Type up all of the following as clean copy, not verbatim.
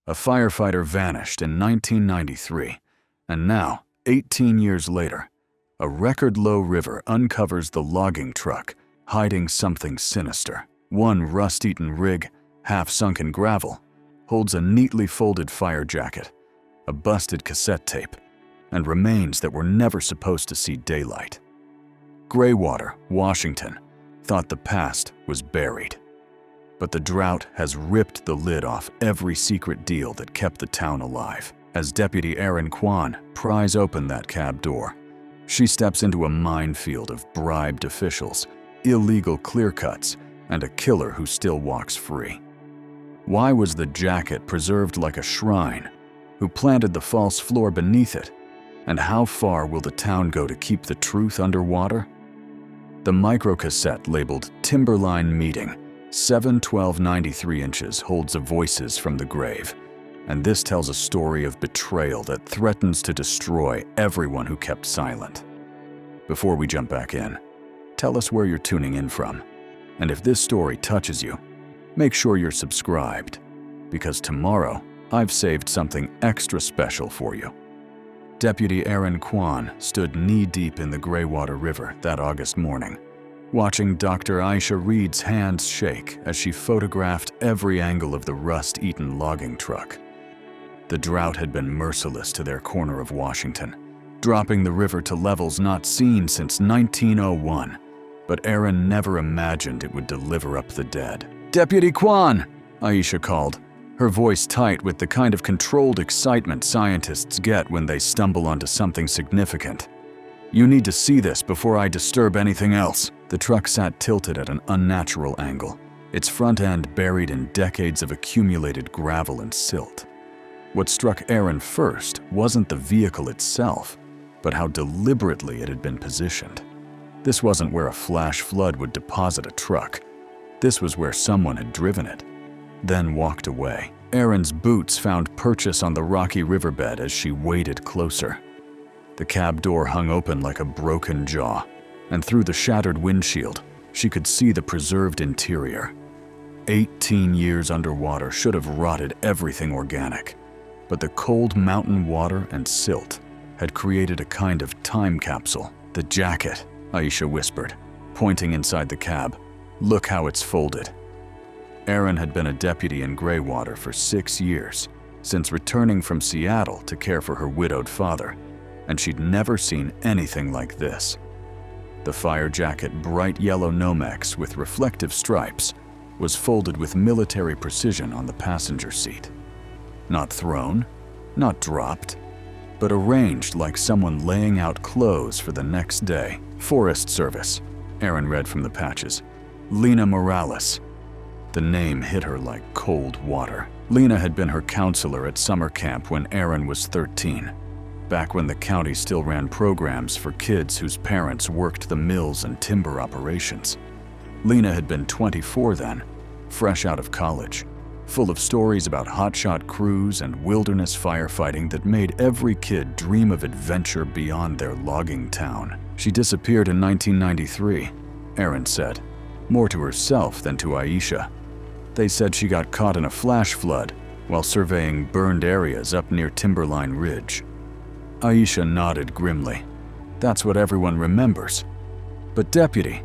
A firefighter vanished in 1993, and now, 18 years later, a record-low river uncovers the logging truck, hiding something sinister. One rust-eaten rig, half-sunk in gravel, holds a neatly folded fire jacket, a busted cassette tape, and remains that were never supposed to see daylight. Graywater, Washington, thought the past was buried. But the drought has ripped the lid off every secret deal that kept the town alive. As Deputy Erin Kwan pries open that cab door, she steps into a minefield of bribed officials, illegal clear-cuts, and a killer who still walks free. Why was the jacket preserved like a shrine? Who planted the false floor beneath it? And how far will the town go to keep the truth underwater? The microcassette labeled Timberline Meeting, 7/1293 inches, holds a Voices from the Grave, and this tells a story of betrayal that threatens to destroy everyone who kept silent. Before we jump back in, tell us where you're tuning in from, and if this story touches you, make sure you're subscribed, because tomorrow I've saved something extra special for you. Deputy Erin Kwan stood knee-deep in the Graywater River that August morning, watching Dr. Aisha Reed's hands shake as she photographed every angle of the rust-eaten logging truck. The drought had been merciless to their corner of Washington, dropping the river to levels not seen since 1901, but Erin never imagined it would deliver up the dead. "Deputy Kwan!" Aisha called, her voice tight with the kind of controlled excitement scientists get when they stumble onto something significant. "You need to see this before I disturb anything else." The truck sat tilted at an unnatural angle, its front end buried in decades of accumulated gravel and silt. What struck Erin first wasn't the vehicle itself, but how deliberately it had been positioned. This wasn't where a flash flood would deposit a truck. This was where someone had driven it, then walked away. Erin's boots found purchase on the rocky riverbed as she waded closer. The cab door hung open like a broken jaw, and through the shattered windshield, she could see the preserved interior. 18 years underwater should have rotted everything organic, but the cold mountain water and silt had created a kind of time capsule. "The jacket," Aisha whispered, pointing inside the cab. "Look how it's folded." Erin had been a deputy in Graywater for 6 years, since returning from Seattle to care for her widowed father, and she'd never seen anything like this. The fire jacket, bright yellow Nomex with reflective stripes, was folded with military precision on the passenger seat. Not thrown, not dropped, but arranged like someone laying out clothes for the next day. "Forest Service," Erin read from the patches. "Lena Morales." The name hit her like cold water. Lena had been her counselor at summer camp when Erin was 13, back when the county still ran programs for kids whose parents worked the mills and timber operations. Lena had been 24 then, fresh out of college, full of stories about hotshot crews and wilderness firefighting that made every kid dream of adventure beyond their logging town. "She disappeared in 1993, Erin said, more to herself than to Aisha. "They said she got caught in a flash flood while surveying burned areas up near Timberline Ridge." Aisha nodded grimly. "That's what everyone remembers. But deputy,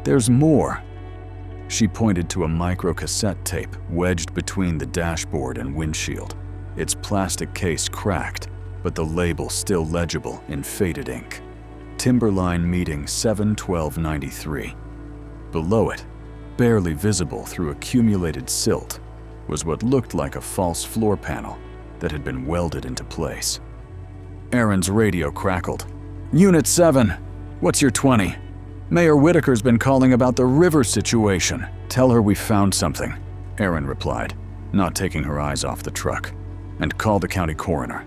there's more." She pointed to a microcassette tape wedged between the dashboard and windshield, its plastic case cracked, but the label still legible in faded ink. "Timberline Meeting 7/1293. Below it, barely visible through accumulated silt, was what looked like a false floor panel that had been welded into place. Erin's radio crackled. "Unit 7, what's your 20? Mayor Whitaker's been calling about the river situation. Tell her we found something," Erin replied, not taking her eyes off the truck. "And call the county coroner.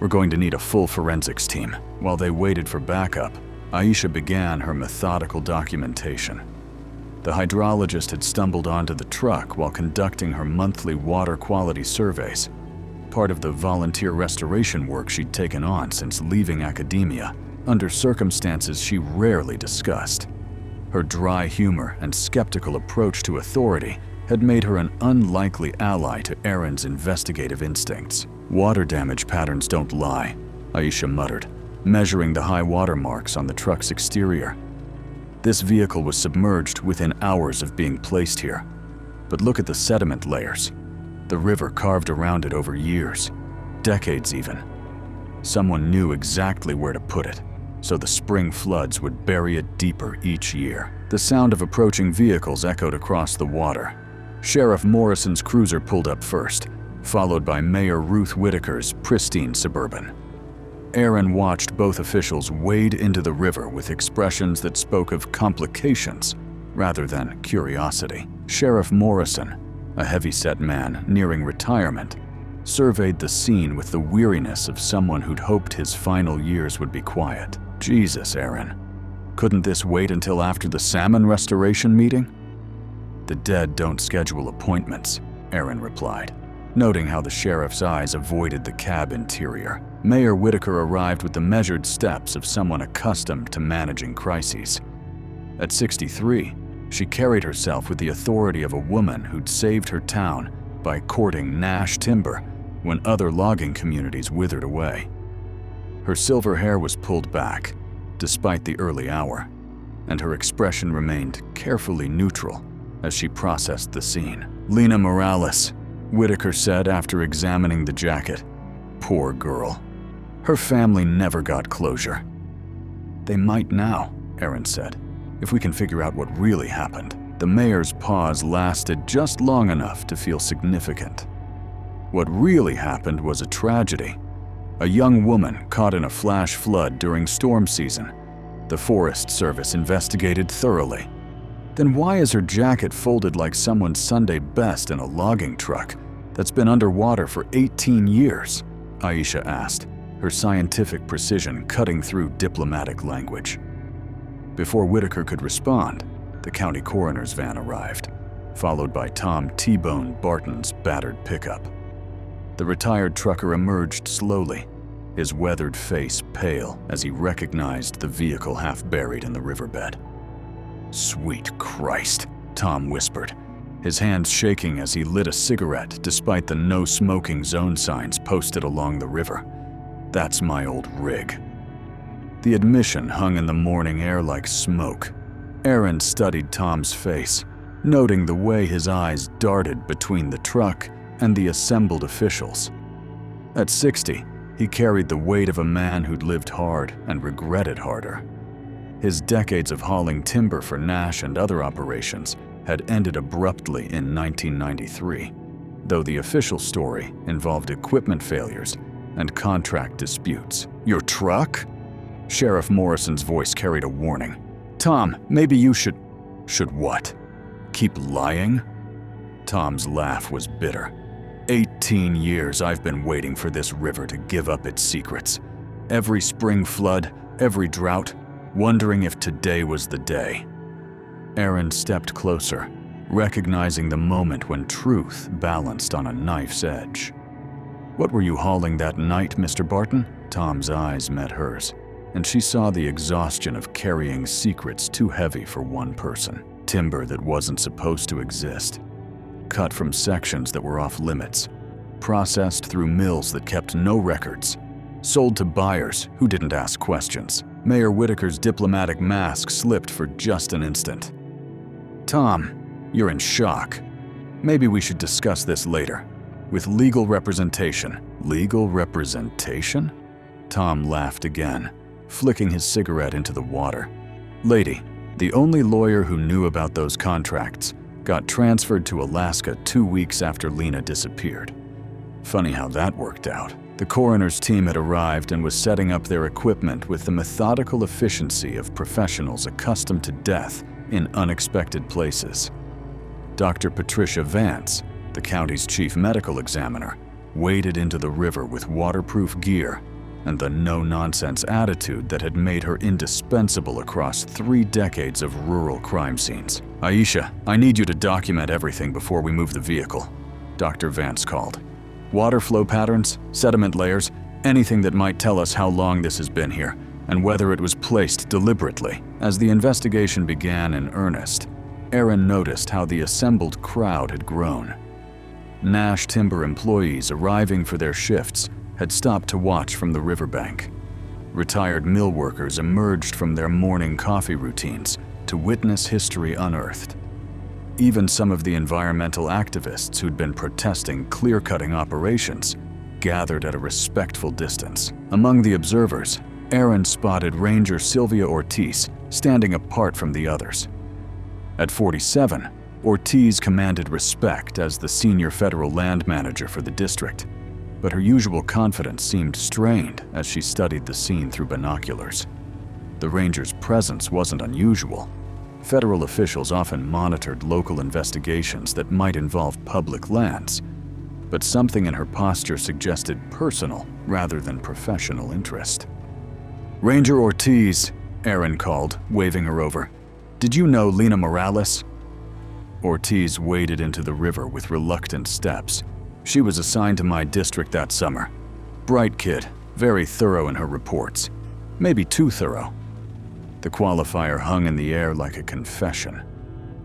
We're going to need a full forensics team." While they waited for backup, Aisha began her methodical documentation. The hydrologist had stumbled onto the truck while conducting her monthly water quality surveys, part of the volunteer restoration work she'd taken on since leaving academia, under circumstances she rarely discussed. Her dry humor and skeptical approach to authority had made her an unlikely ally to Aaron's investigative instincts. "Water damage patterns don't lie," Aisha muttered, measuring the high water marks on the truck's exterior. This vehicle was submerged within hours of being placed here. But look at the sediment layers. The river carved around it over years, decades even. Someone knew exactly where to put it, so the spring floods would bury it deeper each year. The sound of approaching vehicles echoed across the water. Sheriff Morrison's cruiser pulled up first, followed by Mayor Ruth Whitaker's pristine Suburban. Aaron watched both officials wade into the river with expressions that spoke of complications rather than curiosity. Sheriff Morrison, a heavy-set man nearing retirement, surveyed the scene with the weariness of someone who'd hoped his final years would be quiet. "Jesus, Aaron. Couldn't this wait until after the salmon restoration meeting?" "The dead don't schedule appointments," Aaron replied, noting how the sheriff's eyes avoided the cab interior. Mayor Whitaker arrived with the measured steps of someone accustomed to managing crises. At 63, she carried herself with the authority of a woman who'd saved her town by courting Nash timber when other logging communities withered away. Her silver hair was pulled back, despite the early hour, and her expression remained carefully neutral as she processed the scene. "Lena Morales," Whitaker said after examining the jacket. "Poor girl. Her family never got closure." "They might now," Aaron said, "if we can figure out what really happened." The mayor's pause lasted just long enough to feel significant. What really happened was a tragedy. A young woman caught in a flash flood during storm season. The Forest Service investigated thoroughly. Then why is her jacket folded like someone's Sunday best in a logging truck that's been underwater for 18 years? Aisha asked, her scientific precision cutting through diplomatic language. Before Whitaker could respond, the county coroner's van arrived, followed by Tom T-Bone Barton's battered pickup. The retired trucker emerged slowly, his weathered face pale as he recognized the vehicle half buried in the riverbed. "Sweet Christ," Tom whispered, his hands shaking as he lit a cigarette despite the no smoking zone signs posted along the river. "That's my old rig." The admission hung in the morning air like smoke. Aaron studied Tom's face, noting the way his eyes darted between the truck and the assembled officials. At 60, he carried the weight of a man who'd lived hard and regretted harder. His decades of hauling timber for Nash and other operations had ended abruptly in 1993, though the official story involved equipment failures and contract disputes. "Your truck?" Sheriff Morrison's voice carried a warning. "Tom, maybe you should..." "Should what? Keep lying?" Tom's laugh was bitter. 18 years I've been waiting for this river to give up its secrets. Every spring flood, every drought, wondering if today was the day. Aaron stepped closer, recognizing the moment when truth balanced on a knife's edge. "What were you hauling that night, Mr. Barton?" Tom's eyes met hers, and she saw the exhaustion of carrying secrets too heavy for one person. Timber that wasn't supposed to exist. Cut from sections that were off limits. Processed through mills that kept no records. Sold to buyers who didn't ask questions. Mayor Whitaker's diplomatic mask slipped for just an instant. "Tom, you're in shock. Maybe we should discuss this later. With legal representation." "Legal representation?" Tom laughed again, flicking his cigarette into the water. "Lady, the only lawyer who knew about those contracts got transferred to Alaska 2 weeks after Lena disappeared. Funny how that worked out." The coroner's team had arrived and was setting up their equipment with the methodical efficiency of professionals accustomed to death in unexpected places. Dr. Patricia Vance, the county's chief medical examiner, waded into the river with waterproof gear and the no-nonsense attitude that had made her indispensable across 3 decades of rural crime scenes. "Aisha, I need you to document everything before we move the vehicle," Dr. Vance called. "Water flow patterns, sediment layers, anything that might tell us how long this has been here, and whether it was placed deliberately." As the investigation began in earnest, Aaron noticed how the assembled crowd had grown. Nash Timber employees arriving for their shifts had stopped to watch from the riverbank. Retired mill workers emerged from their morning coffee routines to witness history unearthed. Even some of the environmental activists who'd been protesting clear-cutting operations gathered at a respectful distance. Among the observers, Aaron spotted Ranger Sylvia Ortiz standing apart from the others. At 47, Ortiz commanded respect as the senior federal land manager for the district, but her usual confidence seemed strained as she studied the scene through binoculars. The ranger's presence wasn't unusual. Federal officials often monitored local investigations that might involve public lands, but something in her posture suggested personal rather than professional interest. "Ranger Ortiz," Aaron called, waving her over. "Did you know Lena Morales?" Ortiz waded into the river with reluctant steps. "She was assigned to my district that summer. Bright kid, very thorough in her reports. Maybe too thorough." The qualifier hung in the air like a confession.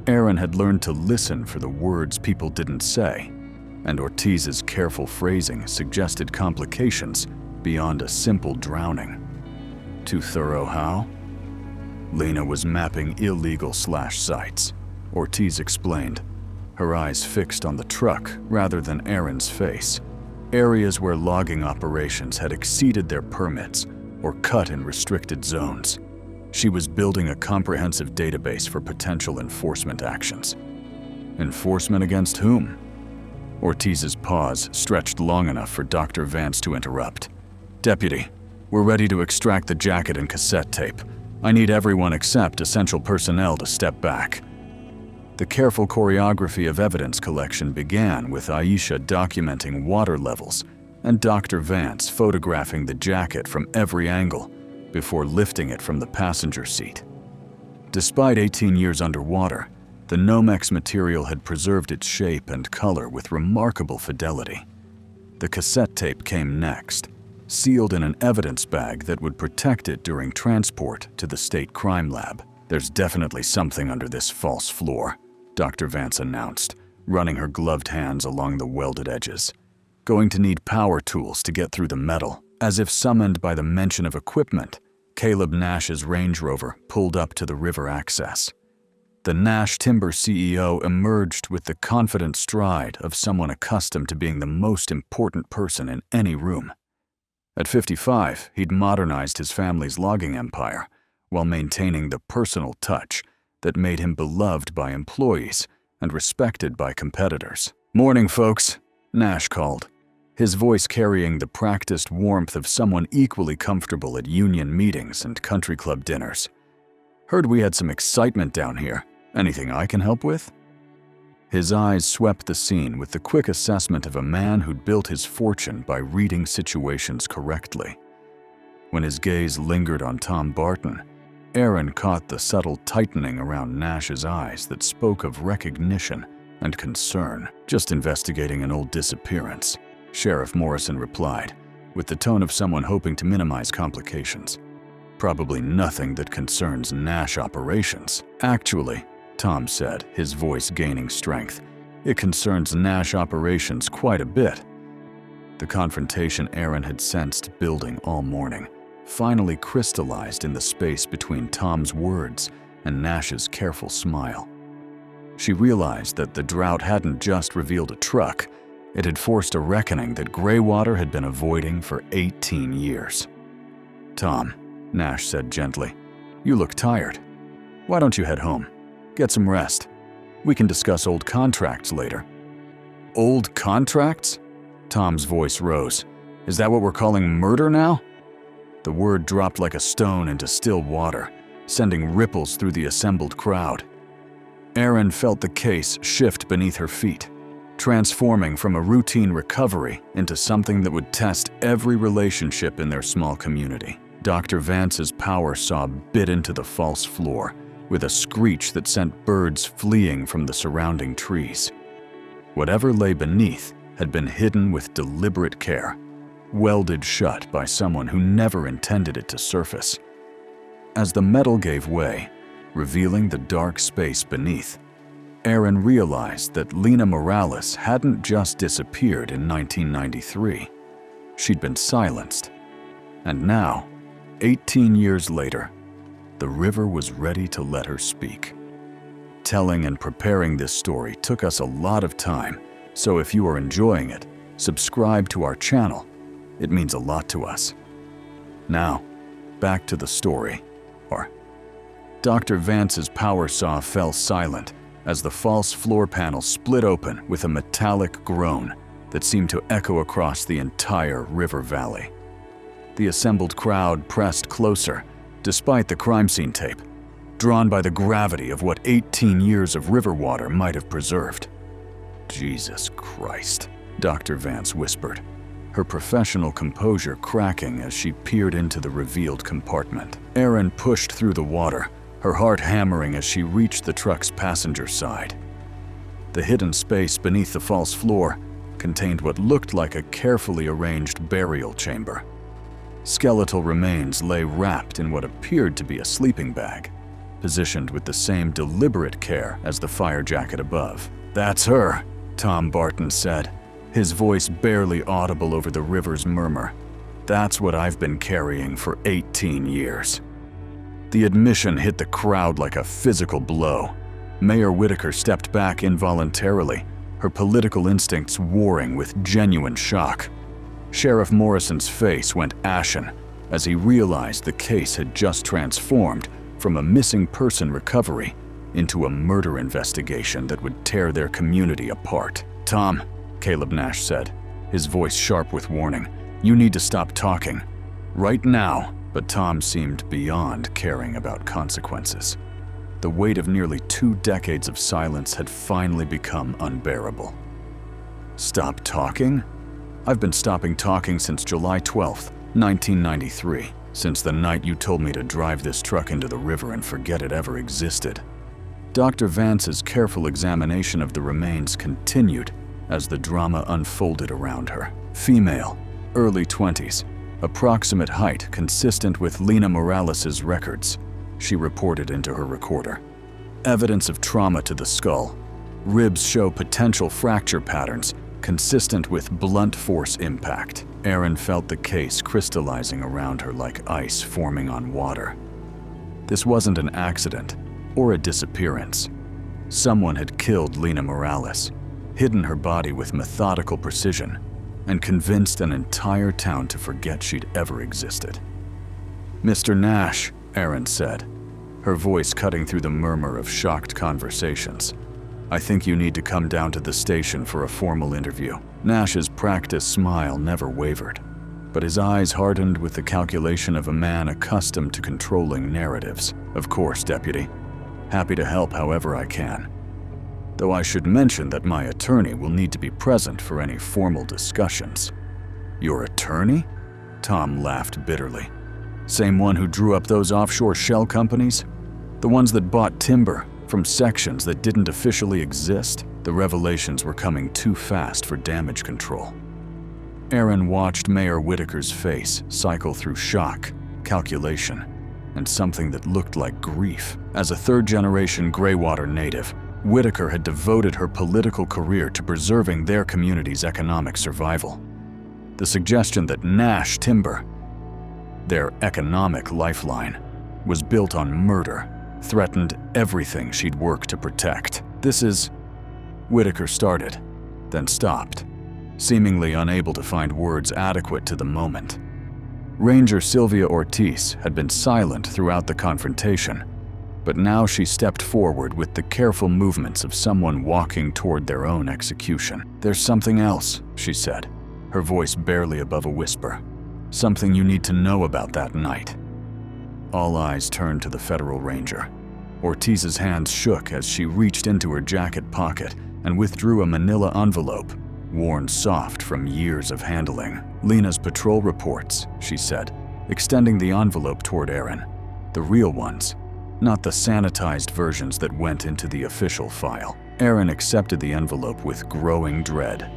Aaron had learned to listen for the words people didn't say, and Ortiz's careful phrasing suggested complications beyond a simple drowning. Too thorough how? Lena was mapping illegal sites, Ortiz explained, her eyes fixed on the truck rather than Aaron's face. Areas where logging operations had exceeded their permits or cut in restricted zones. She was building a comprehensive database for potential enforcement actions. Enforcement against whom? Ortiz's pause stretched long enough for Dr. Vance to interrupt. "Deputy, we're ready to extract the jacket and cassette tape. I need everyone except essential personnel to step back." The careful choreography of evidence collection began with Aisha documenting water levels and Dr. Vance photographing the jacket from every angle before lifting it from the passenger seat. Despite 18 years underwater, the Nomex material had preserved its shape and color with remarkable fidelity. The cassette tape came next, sealed in an evidence bag that would protect it during transport to the state crime lab. "There's definitely something under this false floor," Dr. Vance announced, running her gloved hands along the welded edges. "Going to need power tools to get through the metal." As if summoned by the mention of equipment, Caleb Nash's Range Rover pulled up to the river access. The Nash Timber CEO emerged with the confident stride of someone accustomed to being the most important person in any room. At 55, he'd modernized his family's logging empire while maintaining the personal touch that made him beloved by employees and respected by competitors. "Morning, folks," Nash called, his voice carrying the practiced warmth of someone equally comfortable at union meetings and country club dinners. "Heard we had some excitement down here. Anything I can help with?" His eyes swept the scene with the quick assessment of a man who'd built his fortune by reading situations correctly. When his gaze lingered on Tom Barton, Aaron caught the subtle tightening around Nash's eyes that spoke of recognition and concern. "Just investigating an old disappearance," Sheriff Morrison replied, with the tone of someone hoping to minimize complications. "Probably nothing that concerns Nash operations." "Actually," Tom said, his voice gaining strength, "it concerns Nash operations quite a bit." The confrontation Aaron had sensed building all morning finally crystallized in the space between Tom's words and Nash's careful smile. She realized that the drought hadn't just revealed a truck, it had forced a reckoning that Greywater had been avoiding for 18 years. "Tom," Nash said gently, "you look tired. Why don't you head home? Get some rest. We can discuss old contracts later." "Old contracts?" Tom's voice rose. "Is that what we're calling murder now?" The word dropped like a stone into still water, sending ripples through the assembled crowd. Aaron felt the case shift beneath her feet, transforming from a routine recovery into something that would test every relationship in their small community. Dr. Vance's power saw bit into the false floor with a screech that sent birds fleeing from the surrounding trees. Whatever lay beneath had been hidden with deliberate care, welded shut by someone who never intended it to surface. As the metal gave way, revealing the dark space beneath, Aaron realized that Lena Morales hadn't just disappeared in 1993. She'd been silenced. And now, 18 years later, the river was ready to let her speak. Telling and preparing this story took us a lot of time, so if you are enjoying it, subscribe to our channel. It means a lot to us. Now, back to the story. Dr. Vance's power saw fell silent as the false floor panel split open with a metallic groan that seemed to echo across the entire river valley. The assembled crowd pressed closer, despite the crime scene tape, drawn by the gravity of what 18 years of river water might have preserved. "Jesus Christ," Dr. Vance whispered, her professional composure cracking as she peered into the revealed compartment. Aaron pushed through the water, her heart hammering as she reached the truck's passenger side. The hidden space beneath the false floor contained what looked like a carefully arranged burial chamber. Skeletal remains lay wrapped in what appeared to be a sleeping bag, positioned with the same deliberate care as the fire jacket above. "That's her," Tom Barton said, his voice barely audible over the river's murmur. "That's what I've been carrying for 18 years. The admission hit the crowd like a physical blow. Mayor Whitaker stepped back involuntarily, her political instincts warring with genuine shock. Sheriff Morrison's face went ashen as he realized the case had just transformed from a missing person recovery into a murder investigation that would tear their community apart. "Tom," Caleb Nash said, his voice sharp with warning, "you need to stop talking. Right now." But Tom seemed beyond caring about consequences. The weight of nearly 2 decades of silence had finally become unbearable. "Stop talking? I've been stopping talking since July 12th, 1993, since the night you told me to drive this truck into the river and forget it ever existed." Dr. Vance's careful examination of the remains continued as the drama unfolded around her. Female, early 20s, approximate height consistent with Lena Morales' records, she reported into her recorder. Evidence of trauma to the skull. Ribs show potential fracture patterns consistent with blunt force impact. Aaron felt the case crystallizing around her like ice forming on water. This wasn't an accident or a disappearance. Someone had killed Lena Morales, hidden her body with methodical precision, and convinced an entire town to forget she'd ever existed. "Mr. Nash," Aaron said, her voice cutting through the murmur of shocked conversations, "I think you need to come down to the station for a formal interview." Nash's practiced smile never wavered, but his eyes hardened with the calculation of a man accustomed to controlling narratives. "Of course, Deputy. Happy to help however I can. Though I should mention that my attorney will need to be present for any formal discussions." "Your attorney?" Tom laughed bitterly. "Same one who drew up those offshore shell companies? The ones that bought timber from sections that didn't officially exist?" The revelations were coming too fast for damage control. Aaron watched Mayor Whitaker's face cycle through shock, calculation, and something that looked like grief. As a third-generation Greywater native, Whitaker had devoted her political career to preserving their community's economic survival. The suggestion that Nash Timber, their economic lifeline, was built on murder threatened everything she'd worked to protect. "This is..." Whitaker started, then stopped, seemingly unable to find words adequate to the moment. Ranger Sylvia Ortiz had been silent throughout the confrontation, but now she stepped forward with the careful movements of someone walking toward their own execution. "There's something else," she said, her voice barely above a whisper. "Something you need to know about that night." All eyes turned to the federal ranger. Ortiz's hands shook as she reached into her jacket pocket and withdrew a manila envelope, worn soft from years of handling. "Lena's patrol reports," she said, extending the envelope toward Aaron. "The real ones. Not the sanitized versions that went into the official file." Aaron accepted the envelope with growing dread.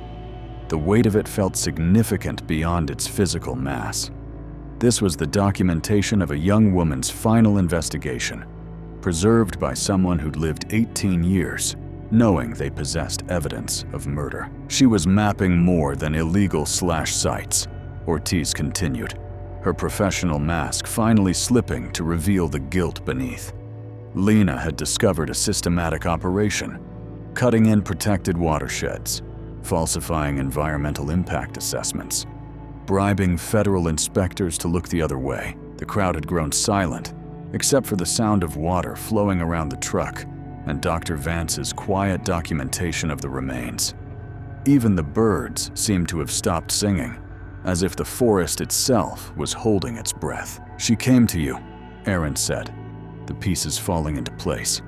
The weight of it felt significant beyond its physical mass. This was the documentation of a young woman's final investigation, preserved by someone who'd lived 18 years knowing they possessed evidence of murder. She was mapping more than illegal sites, Ortiz continued, her professional mask finally slipping to reveal the guilt beneath. Lena had discovered a systematic operation, cutting in protected watersheds, falsifying environmental impact assessments, bribing federal inspectors to look the other way. The crowd had grown silent, except for the sound of water flowing around the truck and Dr. Vance's quiet documentation of the remains. Even the birds seemed to have stopped singing, as if the forest itself was holding its breath. "She came to you," Aaron said, the pieces falling into place.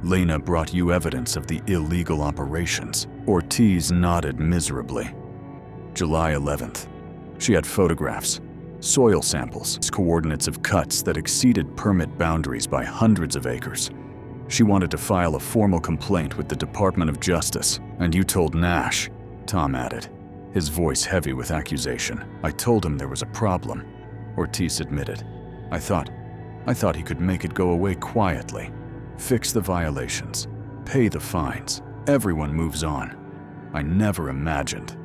"Lena brought you evidence of the illegal operations." Ortiz nodded miserably. July 11th. She had photographs, soil samples, coordinates of cuts that exceeded permit boundaries by hundreds of acres. She wanted to file a formal complaint with the Department of Justice. "And you told Nash," Tom added, his voice heavy with accusation. "I told him there was a problem," Ortiz admitted. I thought he could make it go away quietly, fix the violations, pay the fines. Everyone moves on. I never imagined."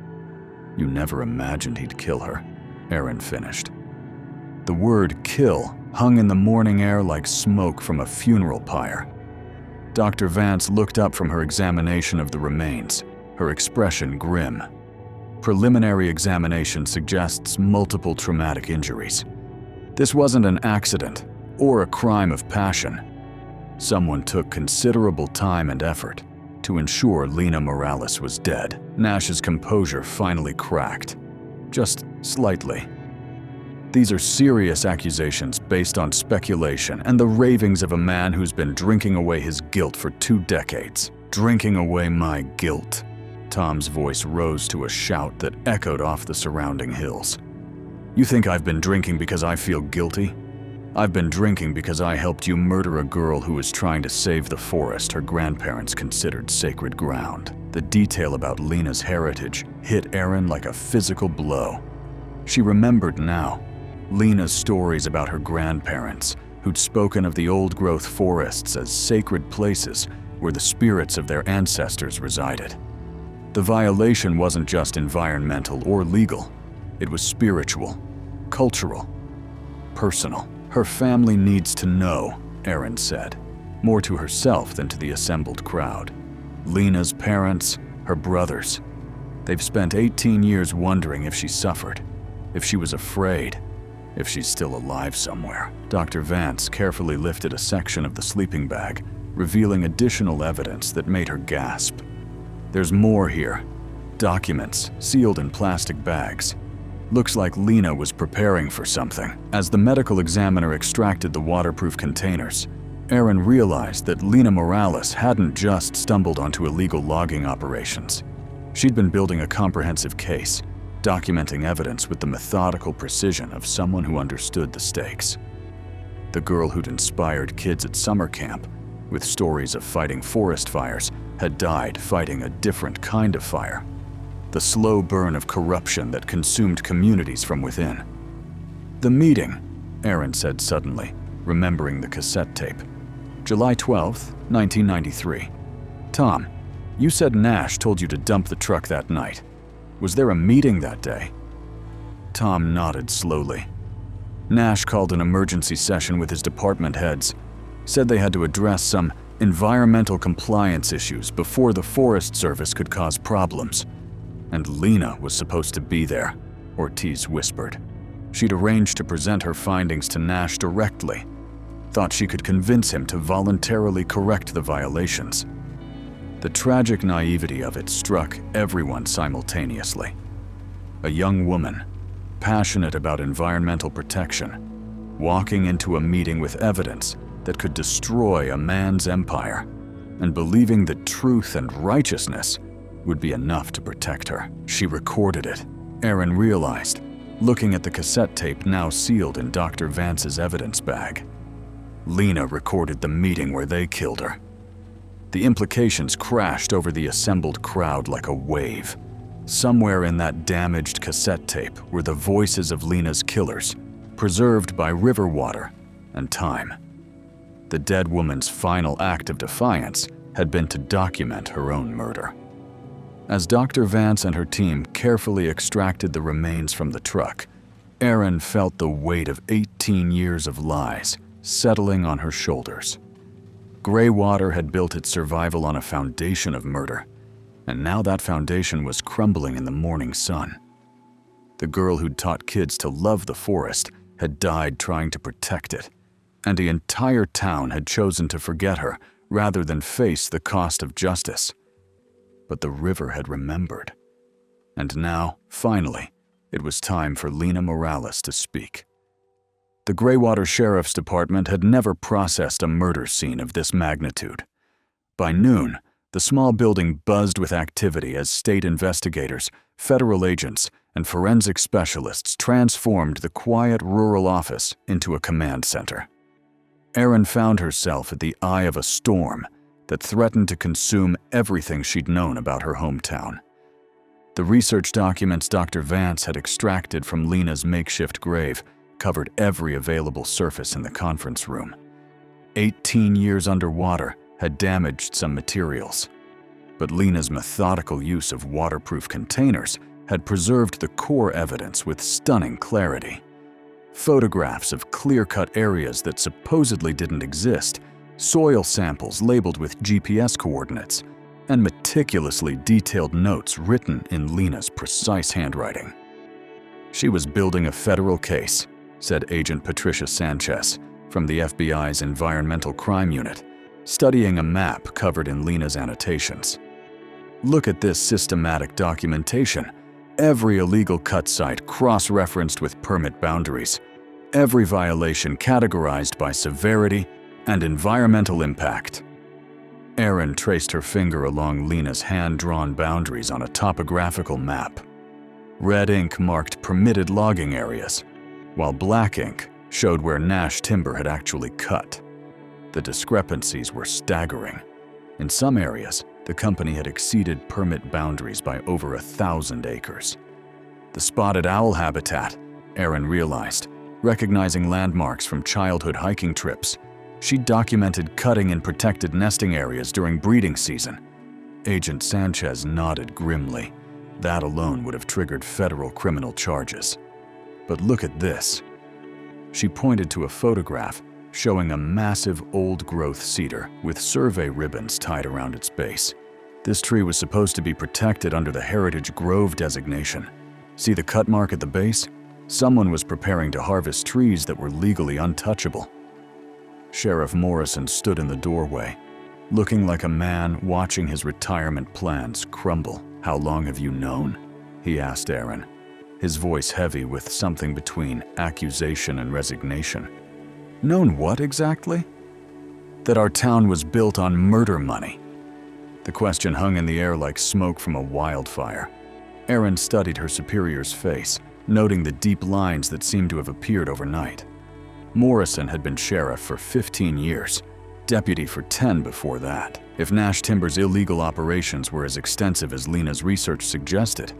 "You never imagined he'd kill her," Aaron finished. The word kill hung in the morning air like smoke from a funeral pyre. Dr. Vance looked up from her examination of the remains, her expression grim. "Preliminary examination suggests multiple traumatic injuries. This wasn't an accident or a crime of passion. Someone took considerable time and effort to ensure Lena Morales was dead." Nash's composure finally cracked, just slightly. "These are serious accusations based on speculation and the ravings of a man who's been drinking away his guilt for 2 decades. Drinking away my guilt." Tom's voice rose to a shout that echoed off the surrounding hills. "You think I've been drinking because I feel guilty? I've been drinking because I helped you murder a girl who was trying to save the forest her grandparents considered sacred ground." The detail about Lena's heritage hit Aaron like a physical blow. She remembered now Lena's stories about her grandparents, who'd spoken of the old-growth forests as sacred places where the spirits of their ancestors resided. The violation wasn't just environmental or legal. It was spiritual, cultural, personal. "Her family needs to know," Aaron said, more to herself than to the assembled crowd. "Lena's parents, her brothers. They've spent 18 years wondering if she suffered, if she was afraid, if she's still alive somewhere." Dr. Vance carefully lifted a section of the sleeping bag, revealing additional evidence that made her gasp. "There's more here. Documents, sealed in plastic bags. Looks like Lena was preparing for something." As the medical examiner extracted the waterproof containers, Aaron realized that Lena Morales hadn't just stumbled onto illegal logging operations. She'd been building a comprehensive case, documenting evidence with the methodical precision of someone who understood the stakes. The girl who'd inspired kids at summer camp with stories of fighting forest fires had died fighting a different kind of fire. The slow burn of corruption that consumed communities from within. "The meeting," Aaron said suddenly, remembering the cassette tape. "July 12th, 1993. Tom, you said Nash told you to dump the truck that night. Was there a meeting that day?" Tom nodded slowly. "Nash called an emergency session with his department heads, said they had to address some environmental compliance issues before the Forest Service could cause problems. And Lena was supposed to be there," Ortiz whispered. "She'd arranged to present her findings to Nash directly. Thought she could convince him to voluntarily correct the violations." The tragic naivety of it struck everyone simultaneously. A young woman, passionate about environmental protection, walking into a meeting with evidence that could destroy a man's empire, and believing that truth and righteousness would be enough to protect her. She recorded it, Aaron realized, looking at the cassette tape now sealed in Dr. Vance's evidence bag. Lena recorded the meeting where they killed her. The implications crashed over the assembled crowd like a wave. Somewhere in that damaged cassette tape were the voices of Lena's killers, preserved by river water and time. The dead woman's final act of defiance had been to document her own murder. As Dr. Vance and her team carefully extracted the remains from the truck, Erin felt the weight of 18 years of lies settling on her shoulders. Greywater had built its survival on a foundation of murder, and now that foundation was crumbling in the morning sun. The girl who'd taught kids to love the forest had died trying to protect it, and the entire town had chosen to forget her rather than face the cost of justice. But the river had remembered. And now, finally, it was time for Lena Morales to speak. The Greywater Sheriff's Department had never processed a murder scene of this magnitude. By noon, the small building buzzed with activity as state investigators, federal agents, and forensic specialists transformed the quiet rural office into a command center. Erin found herself at the eye of a storm that threatened to consume everything she'd known about her hometown. The research documents Dr. Vance had extracted from Lena's makeshift grave covered every available surface in the conference room. 18 years underwater had damaged some materials, but Lena's methodical use of waterproof containers had preserved the core evidence with stunning clarity. Photographs of clear-cut areas that supposedly didn't exist, soil samples labeled with GPS coordinates, and meticulously detailed notes written in Lena's precise handwriting. She was building a federal case, said Agent Patricia Sanchez from the FBI's Environmental Crime Unit, studying a map covered in Lena's annotations. Look at this systematic documentation. Every illegal cut site cross-referenced with permit boundaries. Every violation categorized by severity and environmental impact. Erin traced her finger along Lena's hand-drawn boundaries on a topographical map. Red ink marked permitted logging areas, while black ink showed where Nash timber had actually cut. The discrepancies were staggering. In some areas, the company had exceeded permit boundaries by over 1,000 acres. The spotted owl habitat, Erin realized, recognizing landmarks from childhood hiking trips. She documented cutting in protected nesting areas during breeding season. Agent Sanchez nodded grimly. That alone would have triggered federal criminal charges. But look at this. She pointed to a photograph showing a massive old-growth cedar with survey ribbons tied around its base. This tree was supposed to be protected under the Heritage Grove designation. See the cut mark at the base? Someone was preparing to harvest trees that were legally untouchable. Sheriff Morrison stood in the doorway, looking like a man watching his retirement plans crumble. "How long have you known?" he asked Erin, his voice heavy with something between accusation and resignation. "Known what exactly?" "That our town was built on murder money." The question hung in the air like smoke from a wildfire. Erin studied her superior's face, noting the deep lines that seemed to have appeared overnight. Morrison had been sheriff for 15 years, deputy for 10 before that. If Nash Timber's illegal operations were as extensive as Lena's research suggested,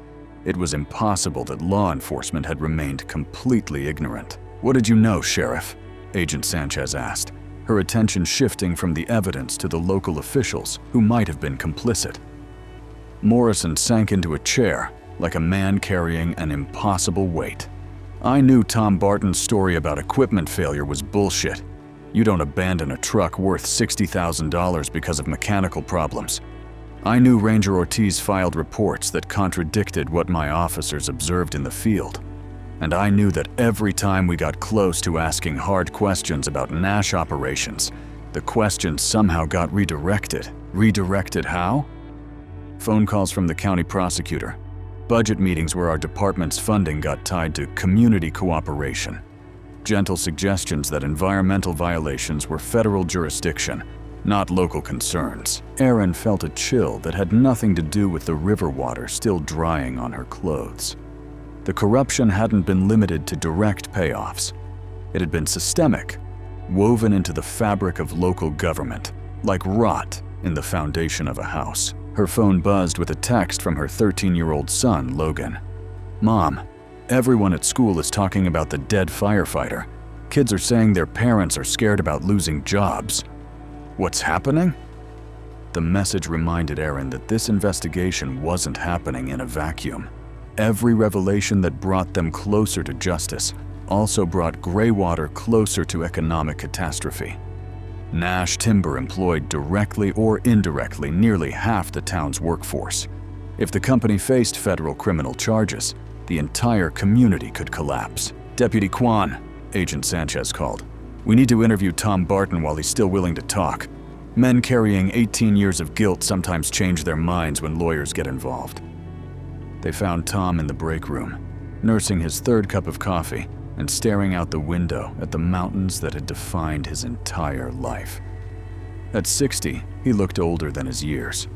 it was impossible that law enforcement had remained completely ignorant. "What did you know, Sheriff?" Agent Sanchez asked, her attention shifting from the evidence to the local officials who might have been complicit. Morrison sank into a chair like a man carrying an impossible weight. "I knew Tom Barton's story about equipment failure was bullshit. You don't abandon a truck worth $60,000 because of mechanical problems. I knew Ranger Ortiz filed reports that contradicted what my officers observed in the field. And I knew that every time we got close to asking hard questions about Nash operations, the questions somehow got redirected. Redirected how? Phone calls from the county prosecutor. Budget meetings where our department's funding got tied to community cooperation. Gentle suggestions that environmental violations were federal jurisdiction, not local concerns. Erin felt a chill that had nothing to do with the river water still drying on her clothes. The corruption hadn't been limited to direct payoffs. It had been systemic, woven into the fabric of local government, like rot in the foundation of a house. Her phone buzzed with a text from her 13-year-old son, Logan. "Mom, everyone at school is talking about the dead firefighter. Kids are saying their parents are scared about losing jobs. What's happening?" the message reminded Aaron that this investigation wasn't happening in a vacuum. Every revelation that brought them closer to justice also brought Greywater closer to economic catastrophe. Nash Timber employed directly or indirectly nearly half the town's workforce. If the company faced federal criminal charges, the entire community could collapse. "Deputy Kwan," Agent Sanchez called. "We need to interview Tom Barton while he's still willing to talk. Men carrying 18 years of guilt sometimes change their minds when lawyers get involved." They found Tom in the break room, nursing his third cup of coffee and staring out the window at the mountains that had defined his entire life. At 60, he looked older than his years,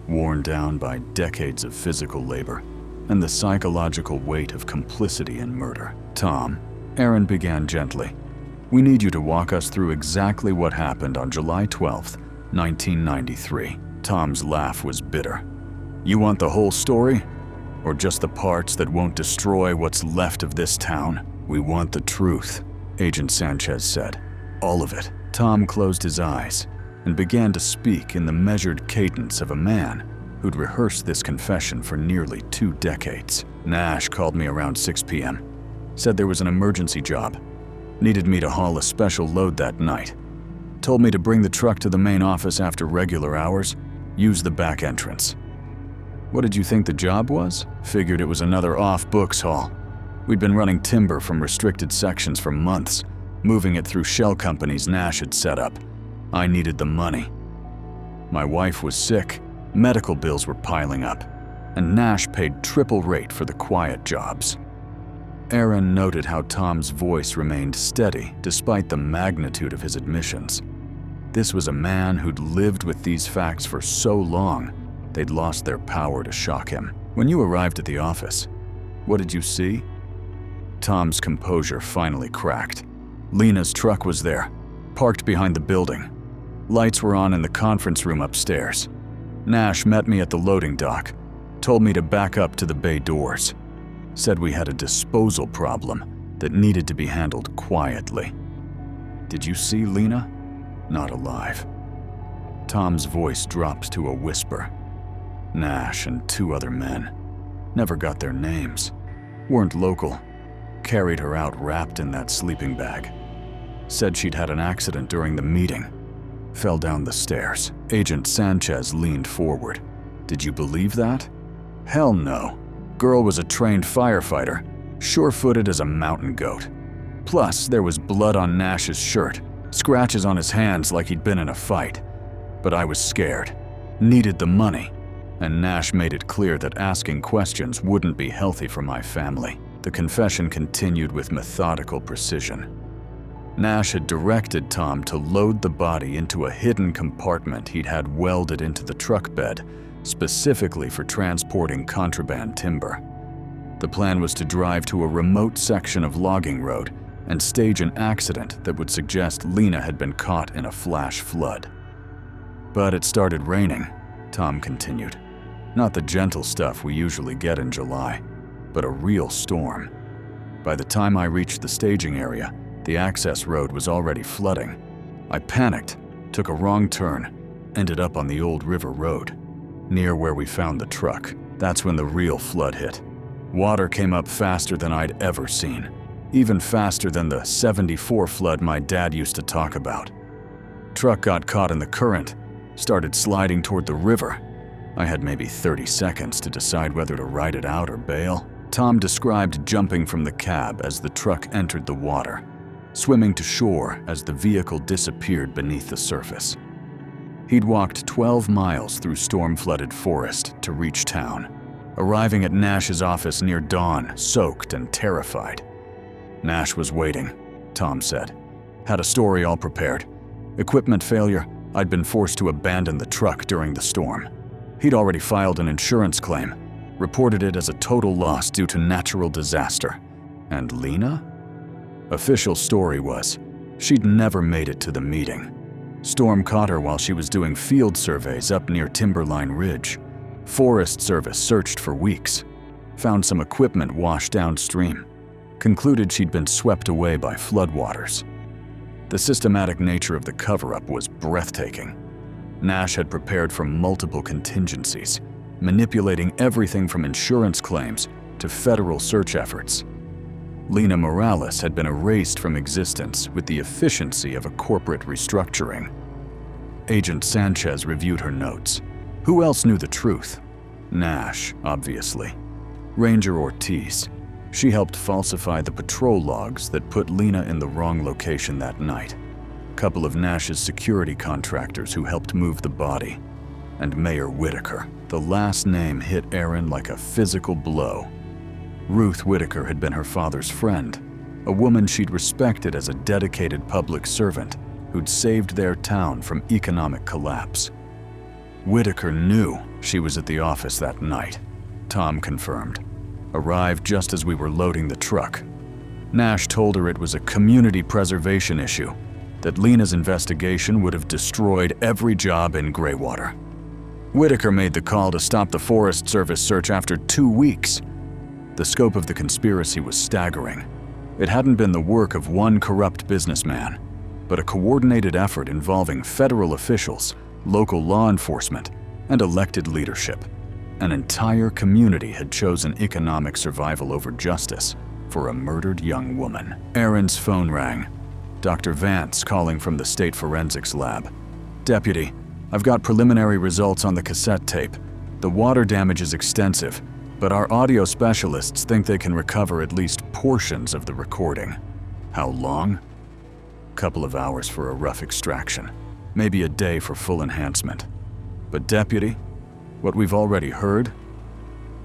worn down by decades of physical labor and the psychological weight of complicity in murder. "Tom," Aaron began gently, "we need you to walk us through exactly what happened on July 12th, 1993. Tom's laugh was bitter. "You want the whole story? Or just the parts that won't destroy what's left of this town?" "We want the truth," Agent Sanchez said. "All of it." Tom closed his eyes and began to speak in the measured cadence of a man who'd rehearsed this confession for nearly 2 decades. "Nash called me around 6 p.m. Said there was an emergency job. Needed me to haul a special load that night. Told me to bring the truck to the main office after regular hours, use the back entrance. What did you think the job was? Figured it was another off-books haul. We'd been running timber from restricted sections for months, moving it through shell companies Nash had set up. I needed the money. My wife was sick, medical bills were piling up, and Nash paid triple rate for the quiet jobs." Aaron noted how Tom's voice remained steady despite the magnitude of his admissions. This was a man who'd lived with these facts for so long, they'd lost their power to shock him. "When you arrived at the office, what did you see?" Tom's composure finally cracked. "Lena's truck was there, parked behind the building. Lights were on in the conference room upstairs. Nash met me at the loading dock, told me to back up to the bay doors. Said we had a disposal problem that needed to be handled quietly. Did you see Lena? Not alive." Tom's voice dropped to a whisper. "Nash and 2 other men. Never got their names. Weren't local. Carried her out wrapped in that sleeping bag. Said she'd had an accident during the meeting. Fell down the stairs." Agent Sanchez leaned forward. "Did you believe that?" "Hell no. Girl was a trained firefighter, sure-footed as a mountain goat. Plus, there was blood on Nash's shirt, scratches on his hands like he'd been in a fight. But I was scared. Needed the money. And Nash made it clear that asking questions wouldn't be healthy for my family." The confession continued with methodical precision. Nash had directed Tom to load the body into a hidden compartment he'd had welded into the truck bed, specifically for transporting contraband timber. The plan was to drive to a remote section of logging road and stage an accident that would suggest Lena had been caught in a flash flood. "But it started raining," Tom continued. "Not the gentle stuff we usually get in July, but a real storm. By the time I reached the staging area, the access road was already flooding. I panicked, took a wrong turn, ended up on the old river road, near where we found the truck. That's when the real flood hit. Water came up faster than I'd ever seen, even faster than the '74 flood my dad used to talk about. Truck got caught in the current, started sliding toward the river. I had maybe 30 seconds to decide whether to ride it out or bail." Tom described jumping from the cab as the truck entered the water, swimming to shore as the vehicle disappeared beneath the surface. He'd walked 12 miles through storm-flooded forest to reach town, arriving at Nash's office near dawn, soaked and terrified. "Nash was waiting," Tom said. "Had a story all prepared. Equipment failure, I'd been forced to abandon the truck during the storm. He'd already filed an insurance claim, reported it as a total loss due to natural disaster. And Lena? Official story was, she'd never made it to the meeting. Storm caught her while she was doing field surveys up near Timberline Ridge. Forest Service searched for weeks. Found some equipment washed downstream. Concluded she'd been swept away by floodwaters. The systematic nature of the cover-up was breathtaking. Nash had prepared for multiple contingencies, manipulating everything from insurance claims to federal search efforts. Lena Morales had been erased from existence with the efficiency of a corporate restructuring. Agent Sanchez reviewed her notes. Who else knew the truth? Nash, obviously. Ranger Ortiz. She helped falsify the patrol logs that put Lena in the wrong location that night. Couple of Nash's security contractors who helped move the body. And Mayor Whitaker. The last name hit Erin like a physical blow. Ruth Whitaker had been her father's friend, a woman she'd respected as a dedicated public servant who'd saved their town from economic collapse. Whitaker knew she was at the office that night, Tom confirmed. Arrived just as we were loading the truck. Nash told her it was a community preservation issue, that Lena's investigation would have destroyed every job in Greywater. Whitaker made the call to stop the Forest Service search after 2 weeks. The scope of the conspiracy was staggering. It hadn't been the work of one corrupt businessman, but a coordinated effort involving federal officials, local law enforcement, and elected leadership. An entire community had chosen economic survival over justice for a murdered young woman. Erin's phone rang. Dr. Vance calling from the state forensics lab. Deputy, I've got preliminary results on the cassette tape. The water damage is extensive, but our audio specialists think they can recover at least portions of the recording. How long? Couple of hours for a rough extraction. Maybe a day for full enhancement. But Deputy, what we've already heard?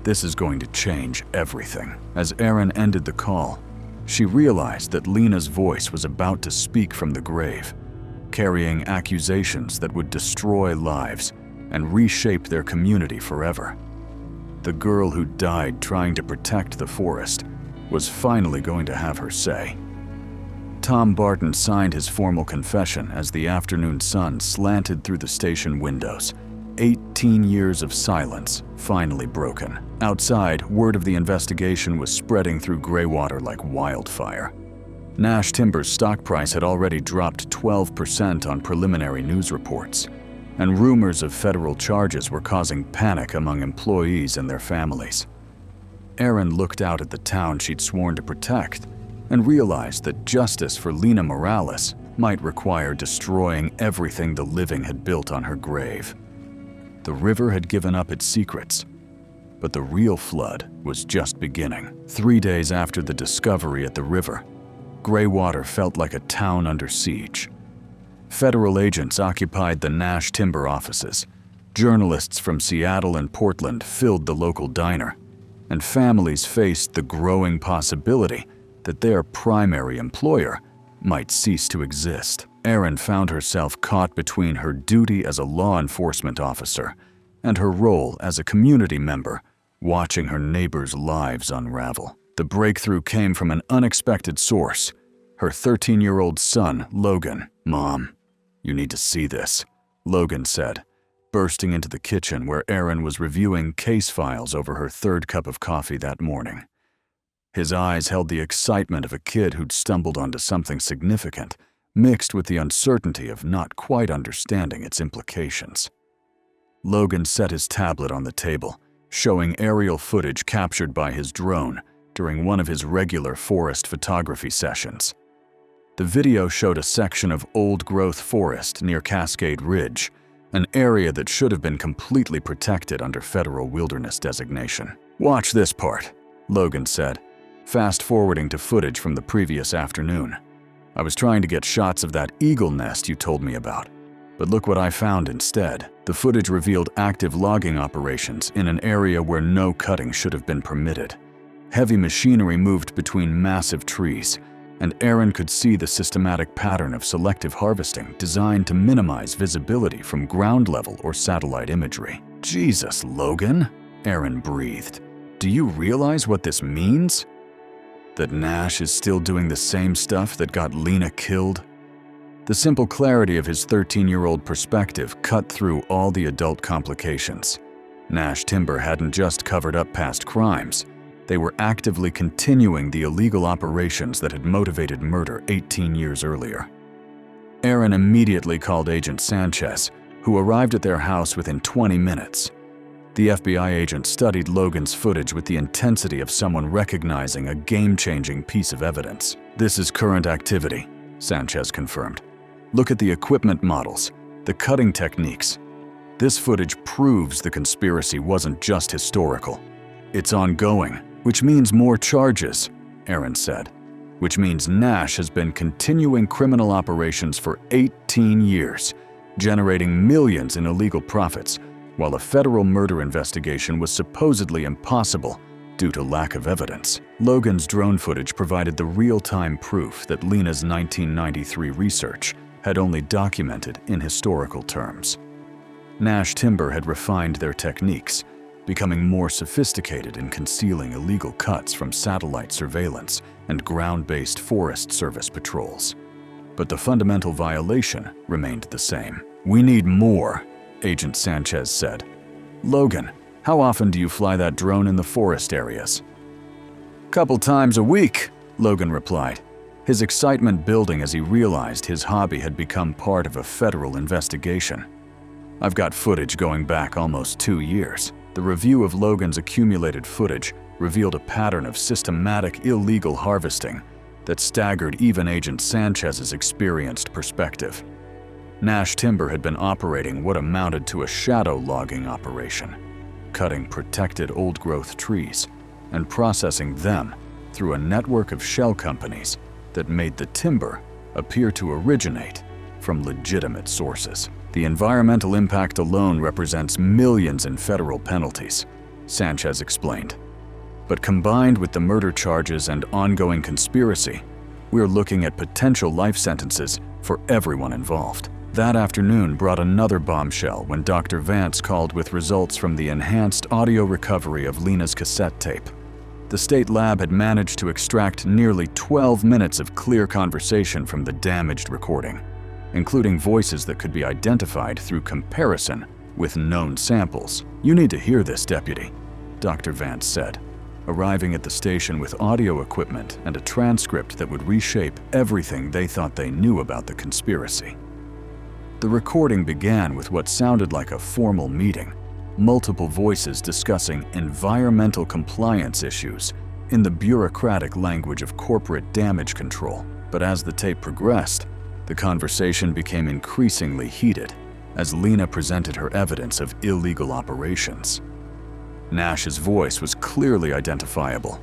This is going to change everything. As Erin ended the call, she realized that Lena's voice was about to speak from the grave, carrying accusations that would destroy lives and reshape their community forever. The girl who died trying to protect the forest was finally going to have her say. Tom Barton signed his formal confession as the afternoon sun slanted through the station windows. 18 years of silence finally broken. Outside, word of the investigation was spreading through Greywater like wildfire. Nash Timber's stock price had already dropped 12% on preliminary news reports, and rumors of federal charges were causing panic among employees and their families. Erin looked out at the town she'd sworn to protect and realized that justice for Lena Morales might require destroying everything the living had built on her grave. The river had given up its secrets, but the real flood was just beginning. 3 days after the discovery at the river, Greywater felt like a town under siege. Federal agents occupied the Nash Timber offices. Journalists from Seattle and Portland filled the local diner, and families faced the growing possibility that their primary employer might cease to exist. Erin found herself caught between her duty as a law enforcement officer and her role as a community member, watching her neighbors' lives unravel. The breakthrough came from an unexpected source, her 13-year-old son, Logan. "Mom, you need to see this," Logan said, bursting into the kitchen where Erin was reviewing case files over her third cup of coffee that morning. His eyes held the excitement of a kid who'd stumbled onto something significant, mixed with the uncertainty of not quite understanding its implications. Logan set his tablet on the table, showing aerial footage captured by his drone during one of his regular forest photography sessions. The video showed a section of old-growth forest near Cascade Ridge, an area that should have been completely protected under federal wilderness designation. "Watch this part," Logan said, fast-forwarding to footage from the previous afternoon. "I was trying to get shots of that eagle nest you told me about, but look what I found instead." The footage revealed active logging operations in an area where no cutting should have been permitted. Heavy machinery moved between massive trees, and Erin could see the systematic pattern of selective harvesting designed to minimize visibility from ground level or satellite imagery. "Jesus, Logan," Erin breathed. "Do you realize what this means? That Nash is still doing the same stuff that got Lena killed?" The simple clarity of his 13-year-old perspective cut through all the adult complications. Nash Timber hadn't just covered up past crimes. They were actively continuing the illegal operations that had motivated murder 18 years earlier. Erin immediately called Agent Sanchez, who arrived at their house within 20 minutes. The FBI agent studied Logan's footage with the intensity of someone recognizing a game-changing piece of evidence. "This is current activity," Sanchez confirmed. "Look at the equipment models, the cutting techniques. This footage proves the conspiracy wasn't just historical. It's ongoing, which means more charges," Aaron said. "Which means Nash has been continuing criminal operations for 18 years, generating millions in illegal profits, while a federal murder investigation was supposedly impossible due to lack of evidence." Logan's drone footage provided the real-time proof that Lena's 1993 research had only documented in historical terms. Nash Timber had refined their techniques, becoming more sophisticated in concealing illegal cuts from satellite surveillance and ground-based Forest Service patrols. But the fundamental violation remained the same. "We need more," Agent Sanchez said. "Logan, how often do you fly that drone in the forest areas?" "Couple times a week," Logan replied, his excitement building as he realized his hobby had become part of a federal investigation. "I've got footage going back almost 2 years." The review of Logan's accumulated footage revealed a pattern of systematic illegal harvesting that staggered even Agent Sanchez's experienced perspective. Nash Timber had been operating what amounted to a shadow logging operation, cutting protected old-growth trees and processing them through a network of shell companies that made the timber appear to originate from legitimate sources. "The environmental impact alone represents millions in federal penalties," Sanchez explained. "But combined with the murder charges and ongoing conspiracy, we're looking at potential life sentences for everyone involved." That afternoon brought another bombshell when Dr. Vance called with results from the enhanced audio recovery of Lena's cassette tape. The state lab had managed to extract nearly 12 minutes of clear conversation from the damaged recording, including voices that could be identified through comparison with known samples. "You need to hear this, Deputy," Dr. Vance said, arriving at the station with audio equipment and a transcript that would reshape everything they thought they knew about the conspiracy. The recording began with what sounded like a formal meeting, multiple voices discussing environmental compliance issues in the bureaucratic language of corporate damage control. But as the tape progressed, the conversation became increasingly heated as Lena presented her evidence of illegal operations. Nash's voice was clearly identifiable.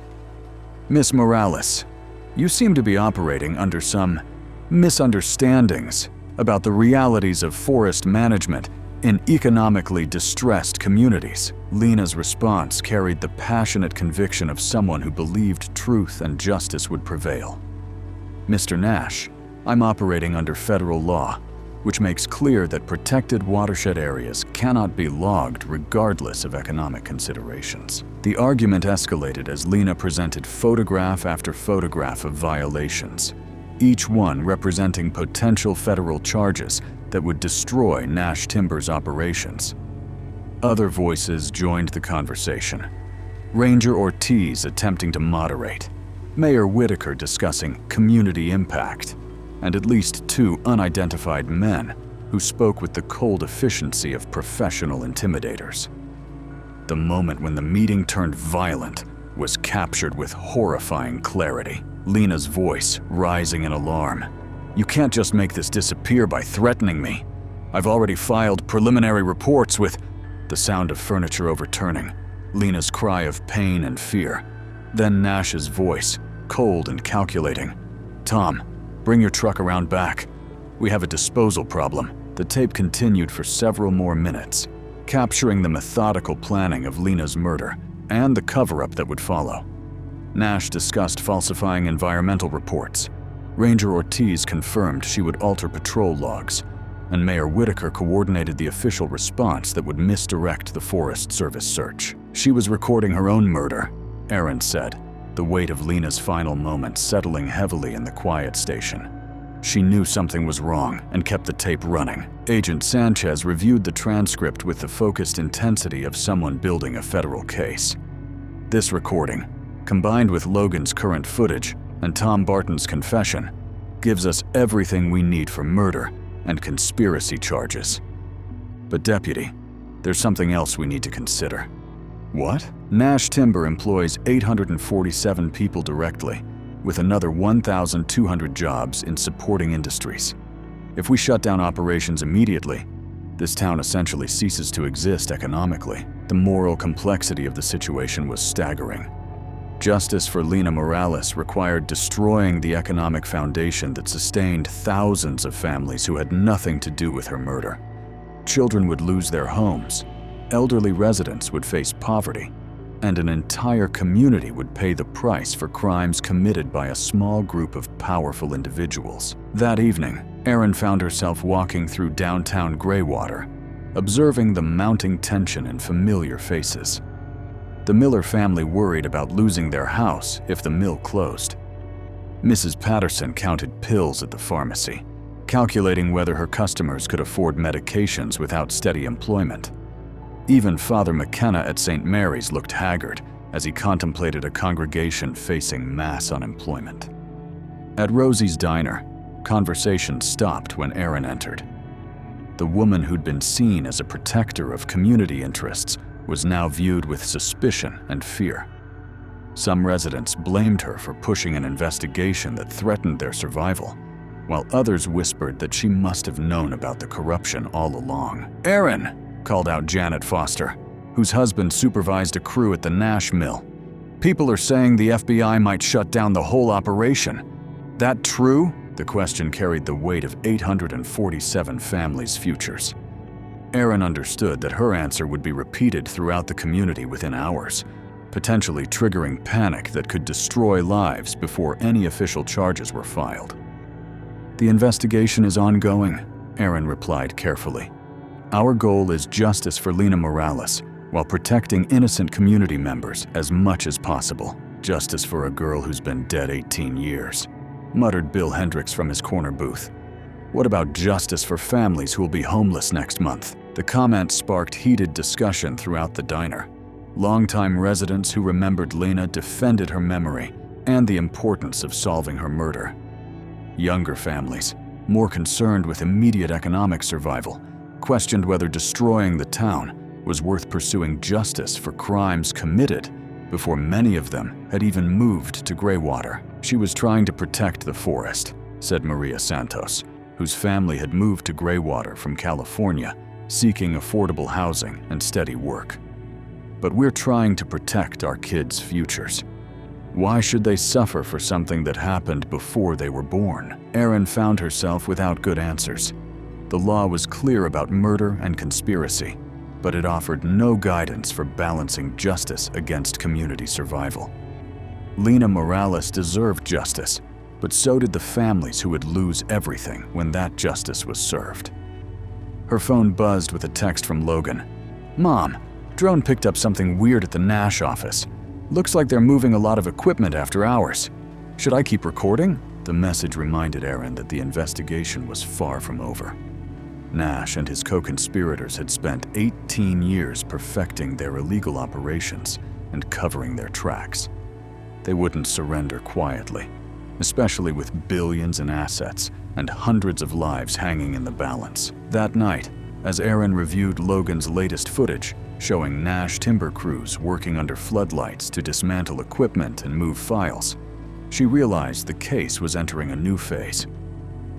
"Miss Morales, you seem to be operating under some misunderstandings about the realities of forest management in economically distressed communities." Lena's response carried the passionate conviction of someone who believed truth and justice would prevail. "Mr. Nash, I'm operating under federal law, which makes clear that protected watershed areas cannot be logged regardless of economic considerations." The argument escalated as Lena presented photograph after photograph of violations, each one representing potential federal charges that would destroy Nash Timber's operations. Other voices joined the conversation. Ranger Ortiz attempting to moderate, Mayor Whitaker discussing community impact, and at least 2 unidentified men who spoke with the cold efficiency of professional intimidators. The moment when the meeting turned violent was captured with horrifying clarity. Lena's voice rising in alarm. "You can't just make this disappear by threatening me. I've already filed preliminary reports with—" The sound of furniture overturning, Lena's cry of pain and fear. Then Nash's voice, cold and calculating. "Tom, bring your truck around back. We have a disposal problem." The tape continued for several more minutes, capturing the methodical planning of Lena's murder and the cover-up that would follow. Nash discussed falsifying environmental reports. Ranger Ortiz confirmed she would alter patrol logs, and Mayor Whitaker coordinated the official response that would misdirect the Forest Service search. She was recording her own murder, Aaron said, the weight of Lena's final moments settling heavily in the quiet station. She knew something was wrong and kept the tape running. Agent Sanchez reviewed the transcript with the focused intensity of someone building a federal case. This recording, combined with Logan's current footage and Tom Barton's confession, gives us everything we need for murder and conspiracy charges. But deputy, there's something else we need to consider. What? Nash Timber employs 847 people directly, with another 1,200 jobs in supporting industries. If we shut down operations immediately, this town essentially ceases to exist economically. The moral complexity of the situation was staggering. Justice for Lena Morales required destroying the economic foundation that sustained thousands of families who had nothing to do with her murder. Children would lose their homes, elderly residents would face poverty, and an entire community would pay the price for crimes committed by a small group of powerful individuals. That evening, Erin found herself walking through downtown Greywater, observing the mounting tension in familiar faces. The Miller family worried about losing their house if the mill closed. Mrs. Patterson counted pills at the pharmacy, calculating whether her customers could afford medications without steady employment. Even Father McKenna at St. Mary's looked haggard as he contemplated a congregation facing mass unemployment. At Rosie's diner, conversation stopped when Erin entered. The woman who'd been seen as a protector of community interests was now viewed with suspicion and fear. Some residents blamed her for pushing an investigation that threatened their survival, while others whispered that she must have known about the corruption all along. "Erin!" called out Janet Foster, whose husband supervised a crew at the Nash mill. "People are saying the FBI might shut down the whole operation. That true?" The question carried the weight of 847 families' futures. Erin understood that her answer would be repeated throughout the community within hours, potentially triggering panic that could destroy lives before any official charges were filed. "The investigation is ongoing," Erin replied carefully. "Our goal is justice for Lena Morales while protecting innocent community members as much as possible. Justice for a girl who's been dead 18 years, muttered Bill Hendricks from his corner booth. "What about justice for families who will be homeless next month?" The comment sparked heated discussion throughout the diner. Longtime residents who remembered Lena defended her memory and the importance of solving her murder. Younger families, more concerned with immediate economic survival, questioned whether destroying the town was worth pursuing justice for crimes committed before many of them had even moved to Greywater. "She was trying to protect the forest," said Maria Santos, whose family had moved to Greywater from California, seeking affordable housing and steady work. "But we're trying to protect our kids' futures. Why should they suffer for something that happened before they were born?" Erin found herself without good answers. The law was clear about murder and conspiracy, but it offered no guidance for balancing justice against community survival. Lena Morales deserved justice, but so did the families who would lose everything when that justice was served. Her phone buzzed with a text from Logan. "Mom, drone picked up something weird at the Nash office. Looks like they're moving a lot of equipment after hours. Should I keep recording?" The message reminded Erin that the investigation was far from over. Nash and his co-conspirators had spent 18 years perfecting their illegal operations and covering their tracks. They wouldn't surrender quietly, especially with billions in assets and hundreds of lives hanging in the balance. That night, as Erin reviewed Logan's latest footage, showing Nash timber crews working under floodlights to dismantle equipment and move files, she realized the case was entering a new phase.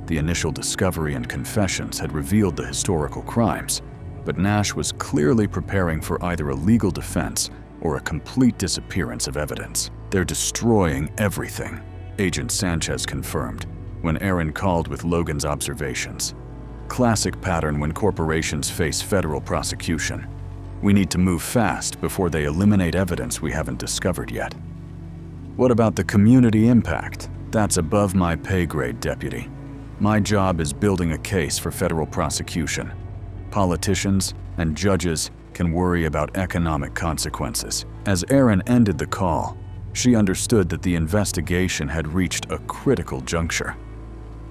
The initial discovery and confessions had revealed the historical crimes, but Nash was clearly preparing for either a legal defense or a complete disappearance of evidence. "They're destroying everything," Agent Sanchez confirmed when Erin called with Logan's observations. "Classic pattern when corporations face federal prosecution. We need to move fast before they eliminate evidence we haven't discovered yet." "What about the community impact?" "That's above my pay grade, Deputy. My job is building a case for federal prosecution. Politicians and judges can worry about economic consequences." As Erin ended the call, she understood that the investigation had reached a critical juncture.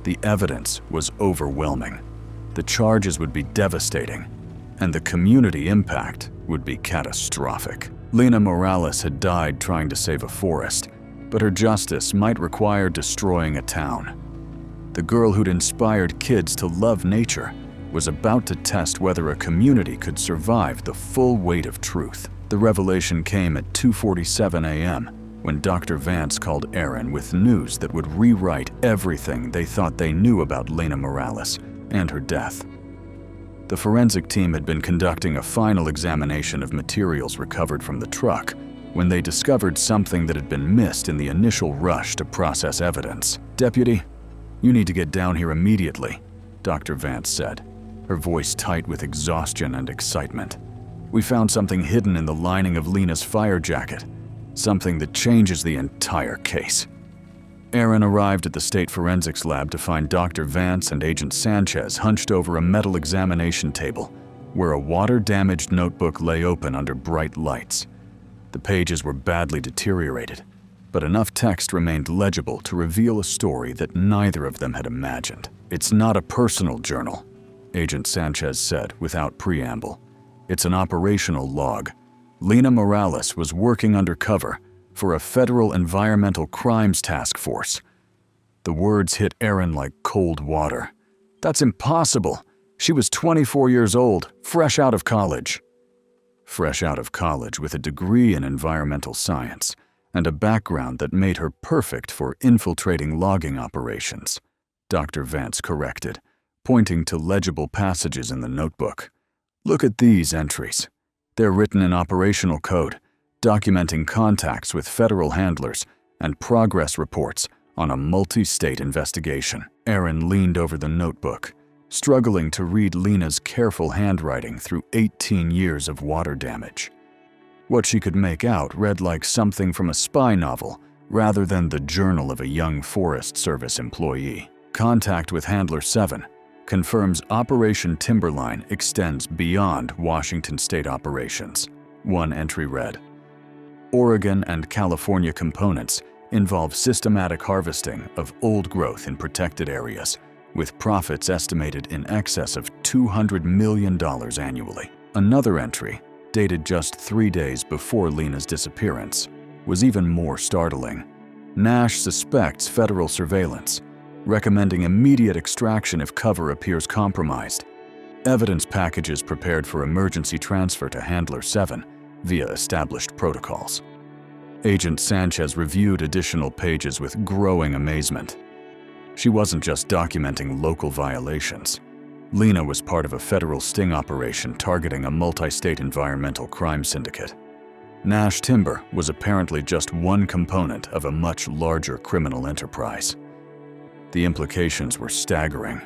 The evidence was overwhelming. The charges would be devastating, and the community impact would be catastrophic. Lena Morales had died trying to save a forest, but her justice might require destroying a town. The girl who'd inspired kids to love nature was about to test whether a community could survive the full weight of truth. The revelation came at 2:47 a.m. when Dr. Vance called Aaron with news that would rewrite everything they thought they knew about Lena Morales and her death. The forensic team had been conducting a final examination of materials recovered from the truck when they discovered something that had been missed in the initial rush to process evidence. "Deputy, you need to get down here immediately," Dr. Vance said, her voice tight with exhaustion and excitement. "We found something hidden in the lining of Lena's fire jacket, something that changes the entire case." Aaron arrived at the state forensics lab to find Dr. Vance and Agent Sanchez hunched over a metal examination table where a water-damaged notebook lay open under bright lights. The pages were badly deteriorated, but enough text remained legible to reveal a story that neither of them had imagined. "It's not a personal journal," Agent Sanchez said without preamble. "It's an operational log. Lena Morales was working undercover for a federal environmental crimes task force." The words hit Aaron like cold water. "That's impossible. She was 24 years old, fresh out of college." Fresh out of college with a degree in environmental science and a background that made her perfect for infiltrating logging operations, Dr. Vance corrected, pointing to legible passages in the notebook. "Look at these entries. They're written in operational code, documenting contacts with federal handlers and progress reports on a multi-state investigation." Aaron leaned over the notebook, struggling to read Lena's careful handwriting through 18 years of water damage. What she could make out read like something from a spy novel rather than the journal of a young Forest Service employee. "Contact with Handler 7 confirms Operation Timberline extends beyond Washington state operations," one entry read. "Oregon and California components involve systematic harvesting of old growth in protected areas, with profits estimated in excess of $200 million annually." Another entry, dated just 3 days before Lena's disappearance, was even more startling. "Nash suspects federal surveillance, recommending immediate extraction if cover appears compromised. Evidence packages prepared for emergency transfer to Handler 7 via established protocols." Agent Sanchez reviewed additional pages with growing amazement. She wasn't just documenting local violations. Lena was part of a federal sting operation targeting a multi-state environmental crime syndicate. Nash Timber was apparently just one component of a much larger criminal enterprise. The implications were staggering.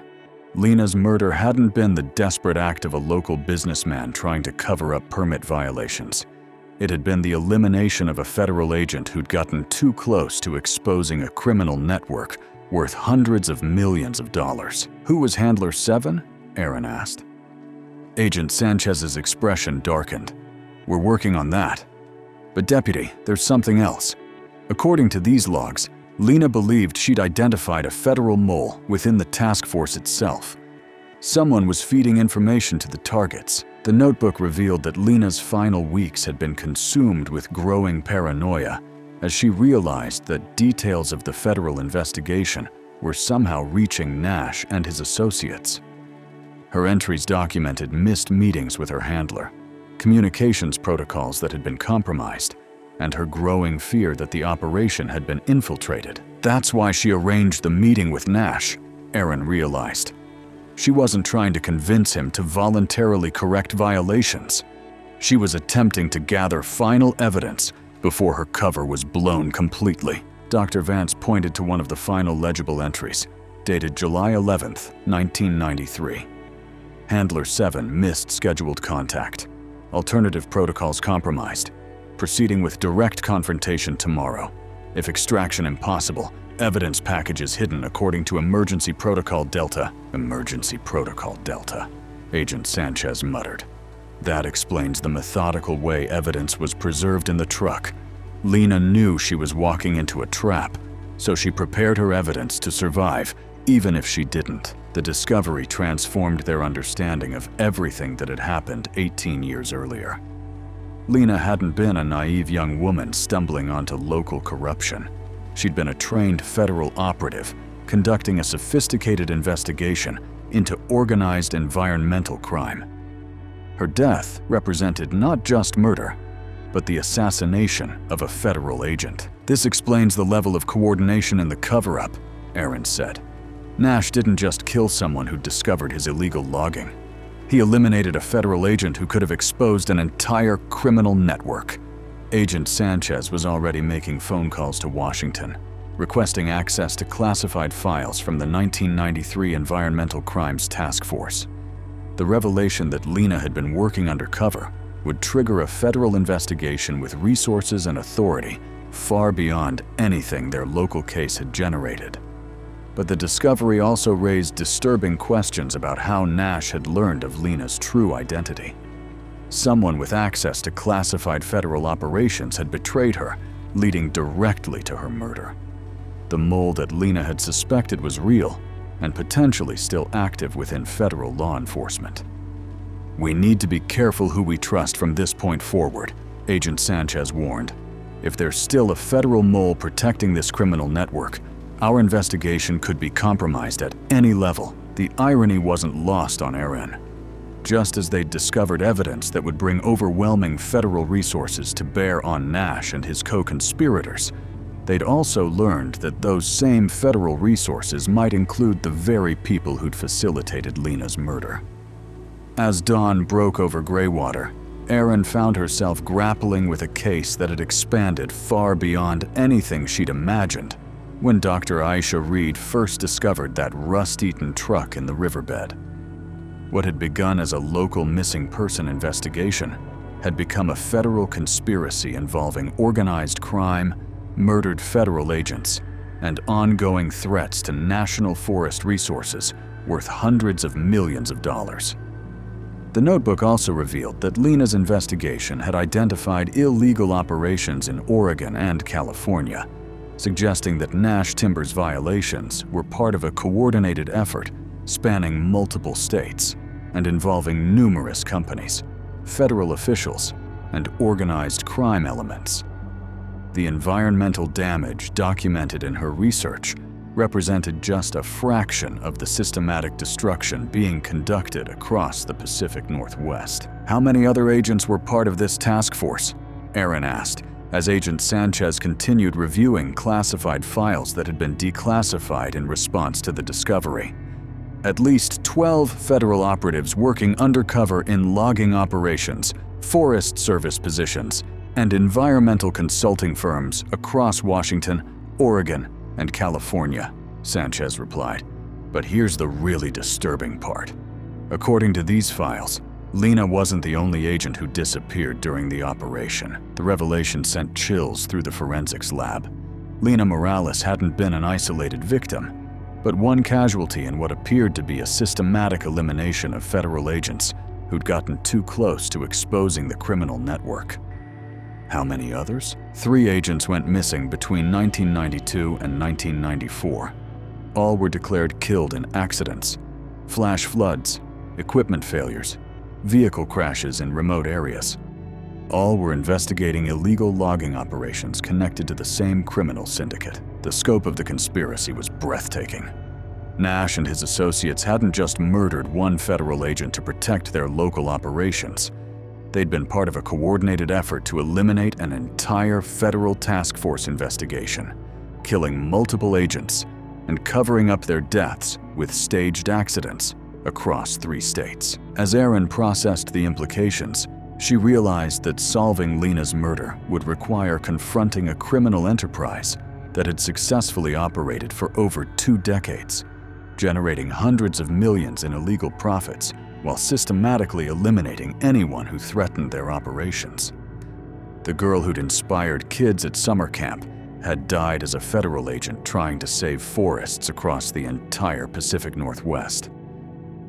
Lena's murder hadn't been the desperate act of a local businessman trying to cover up permit violations. It had been the elimination of a federal agent who'd gotten too close to exposing a criminal network worth hundreds of millions of dollars. "Who was Handler 7? Aaron asked. Agent Sanchez's expression darkened. "We're working on that. But Deputy, there's something else. According to these logs, Lena believed she'd identified a federal mole within the task force itself. Someone was feeding information to the targets. The notebook revealed that Lena's final weeks had been consumed with growing paranoia as she realized that details of the federal investigation were somehow reaching Nash and his associates. Her entries documented missed meetings with her handler, communications protocols that had been compromised, and her growing fear that the operation had been infiltrated. That's why she arranged the meeting with Nash, Aaron realized. She wasn't trying to convince him to voluntarily correct violations. She was attempting to gather final evidence before her cover was blown completely. Dr. Vance pointed to one of the final legible entries, dated July 11th, 1993. Handler 7 missed scheduled contact. Alternative protocols compromised. Proceeding with direct confrontation tomorrow. If extraction impossible, evidence packages hidden according to Emergency Protocol Delta. Emergency Protocol Delta, Agent Sanchez muttered. That explains the methodical way evidence was preserved in the truck. Lena knew she was walking into a trap, so she prepared her evidence to survive, even if she didn't. The discovery transformed their understanding of everything that had happened 18 years earlier. Lena hadn't been a naive young woman stumbling onto local corruption. She'd been a trained federal operative, conducting a sophisticated investigation into organized environmental crime. Her death represented not just murder, but the assassination of a federal agent. This explains the level of coordination in the cover-up, Aaron said. Nash didn't just kill someone who discovered his illegal logging. He eliminated a federal agent who could have exposed an entire criminal network. Agent Sanchez was already making phone calls to Washington, requesting access to classified files from the 1993 Environmental Crimes Task Force. The revelation that Lena had been working undercover would trigger a federal investigation with resources and authority far beyond anything their local case had generated. But the discovery also raised disturbing questions about how Nash had learned of Lena's true identity. Someone with access to classified federal operations had betrayed her, leading directly to her murder. The mole that Lena had suspected was real and potentially still active within federal law enforcement. "We need to be careful who we trust from this point forward," Agent Sanchez warned. "If there's still a federal mole protecting this criminal network, our investigation could be compromised at any level." The irony wasn't lost on Aaron. Just as they'd discovered evidence that would bring overwhelming federal resources to bear on Nash and his co-conspirators, they'd also learned that those same federal resources might include the very people who'd facilitated Lena's murder. As dawn broke over Greywater, Aaron found herself grappling with a case that had expanded far beyond anything she'd imagined when Dr. Aisha Reed first discovered that rust-eaten truck in the riverbed. What had begun as a local missing person investigation had become a federal conspiracy involving organized crime, murdered federal agents, and ongoing threats to national forest resources worth hundreds of millions of dollars. The notebook also revealed that Lena's investigation had identified illegal operations in Oregon and California, suggesting that Nash Timber's violations were part of a coordinated effort spanning multiple states and involving numerous companies, federal officials, and organized crime elements. The environmental damage documented in her research represented just a fraction of the systematic destruction being conducted across the Pacific Northwest. "How many other agents were part of this task force?" Aaron asked, as Agent Sanchez continued reviewing classified files that had been declassified in response to the discovery. "At least 12 federal operatives working undercover in logging operations, Forest Service positions, and environmental consulting firms across Washington, Oregon, and California," Sanchez replied. "But here's the really disturbing part. According to these files, Lena wasn't the only agent who disappeared during the operation." The revelation sent chills through the forensics lab. Lena Morales hadn't been an isolated victim, but one casualty in what appeared to be a systematic elimination of federal agents who'd gotten too close to exposing the criminal network. How many others? 3 agents went missing between 1992 and 1994. All were declared killed in accidents, flash floods, equipment failures, vehicle crashes in remote areas. All were investigating illegal logging operations connected to the same criminal syndicate. The scope of the conspiracy was breathtaking. Nash and his associates hadn't just murdered one federal agent to protect their local operations. They'd been part of a coordinated effort to eliminate an entire federal task force investigation, killing multiple agents and covering up their deaths with staged accidents across 3 states. As Aaron processed the implications, she realized that solving Lena's murder would require confronting a criminal enterprise that had successfully operated for over 2 decades, generating hundreds of millions in illegal profits while systematically eliminating anyone who threatened their operations. The girl who'd inspired kids at summer camp had died as a federal agent trying to save forests across the entire Pacific Northwest.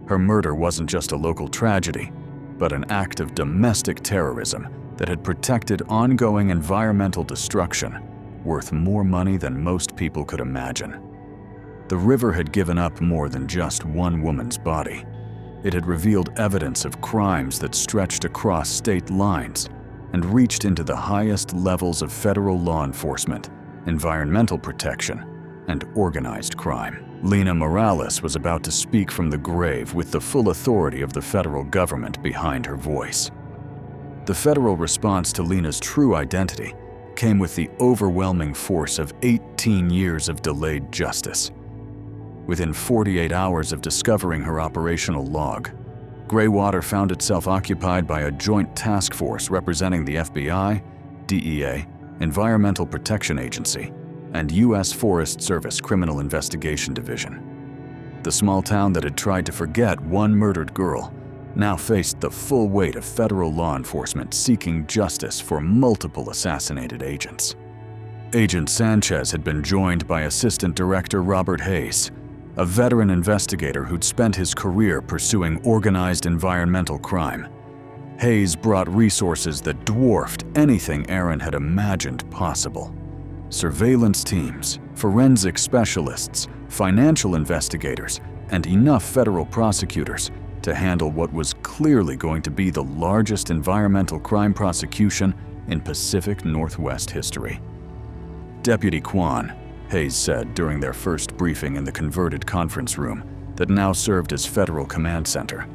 Her murder wasn't just a local tragedy, but an act of domestic terrorism that had protected ongoing environmental destruction worth more money than most people could imagine. The river had given up more than just one woman's body. It had revealed evidence of crimes that stretched across state lines and reached into the highest levels of federal law enforcement, environmental protection, and organized crime. Lina Morales was about to speak from the grave with the full authority of the federal government behind her voice. The federal response to Lina's true identity came with the overwhelming force of 18 years of delayed justice. Within 48 hours of discovering her operational log, Greywater found itself occupied by a joint task force representing the FBI, DEA, Environmental Protection Agency, and U.S. Forest Service Criminal Investigation Division. The small town that had tried to forget one murdered girl now faced the full weight of federal law enforcement seeking justice for multiple assassinated agents. Agent Sanchez had been joined by Assistant Director Robert Hayes, a veteran investigator who'd spent his career pursuing organized environmental crime. Hayes brought resources that dwarfed anything Aaron had imagined possible. Surveillance teams, forensic specialists, financial investigators, and enough federal prosecutors to handle what was clearly going to be the largest environmental crime prosecution in Pacific Northwest history. Deputy Kwan, Hayes said during their first briefing in the converted conference room that now served as Federal Command Center,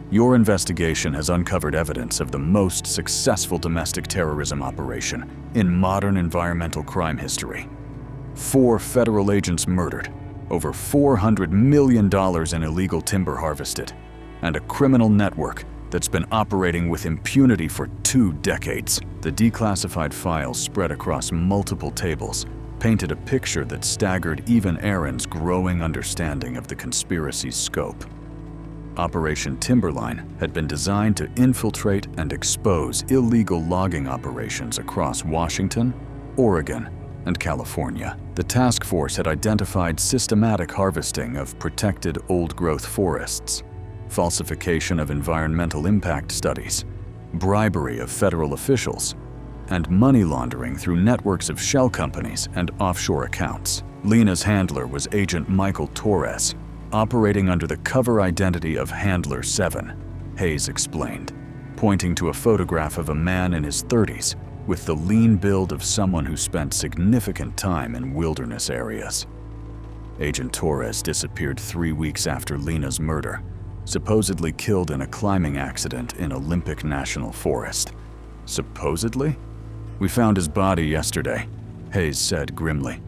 your investigation has uncovered evidence of the most successful domestic terrorism operation in modern environmental crime history. 4 federal agents murdered, over $400 million in illegal timber harvested, and a criminal network that's been operating with impunity for 2 decades. The declassified files spread across multiple tables painted a picture that staggered even Aaron's growing understanding of the conspiracy's scope. Operation Timberline had been designed to infiltrate and expose illegal logging operations across Washington, Oregon, and California. The task force had identified systematic harvesting of protected old-growth forests, falsification of environmental impact studies, bribery of federal officials, and money laundering through networks of shell companies and offshore accounts. Lina's handler was Agent Michael Torres, operating under the cover identity of Handler 7, Hayes explained, pointing to a photograph of a man in his 30s with the lean build of someone who spent significant time in wilderness areas. Agent Torres disappeared 3 weeks after Lina's murder, supposedly killed in a climbing accident in Olympic National Forest. Supposedly? We found his body yesterday, Hayes said grimly.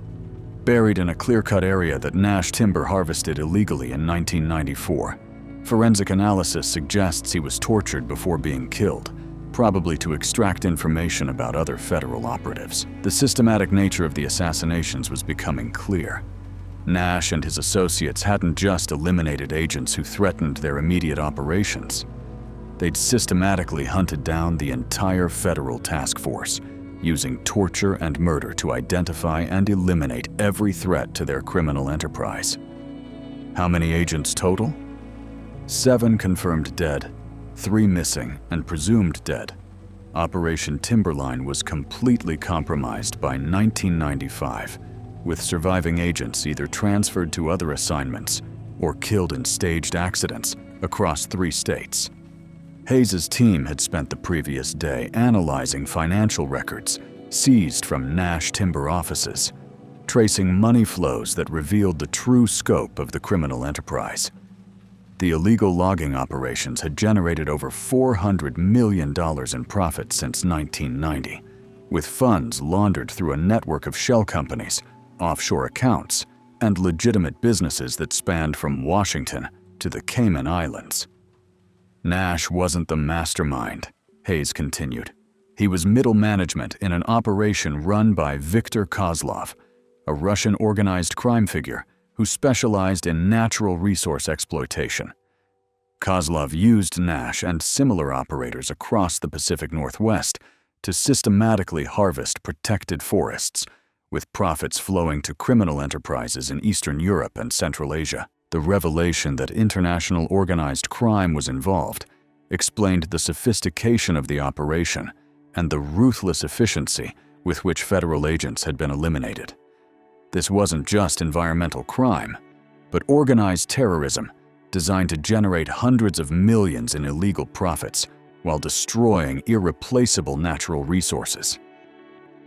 Buried in a clear-cut area that Nash Timber harvested illegally in 1994. Forensic analysis suggests he was tortured before being killed, probably to extract information about other federal operatives. The systematic nature of the assassinations was becoming clear. Nash and his associates hadn't just eliminated agents who threatened their immediate operations. They'd systematically hunted down the entire federal task force, using torture and murder to identify and eliminate every threat to their criminal enterprise. How many agents total? 7 confirmed dead, 3 missing and presumed dead. Operation Timberline was completely compromised by 1995, with surviving agents either transferred to other assignments or killed in staged accidents across 3 states. Hayes' team had spent the previous day analyzing financial records seized from Nash Timber offices, tracing money flows that revealed the true scope of the criminal enterprise. The illegal logging operations had generated over $400 million in profit since 1990, with funds laundered through a network of shell companies, offshore accounts, and legitimate businesses that spanned from Washington to the Cayman Islands. Nash wasn't the mastermind, Hayes continued. He was middle management in an operation run by Viktor Kozlov, a Russian organized crime figure who specialized in natural resource exploitation. Kozlov used Nash and similar operators across the Pacific Northwest to systematically harvest protected forests, with profits flowing to criminal enterprises in Eastern Europe and Central Asia. The revelation that international organized crime was involved explained the sophistication of the operation and the ruthless efficiency with which federal agents had been eliminated. This wasn't just environmental crime, but organized terrorism designed to generate hundreds of millions in illegal profits while destroying irreplaceable natural resources.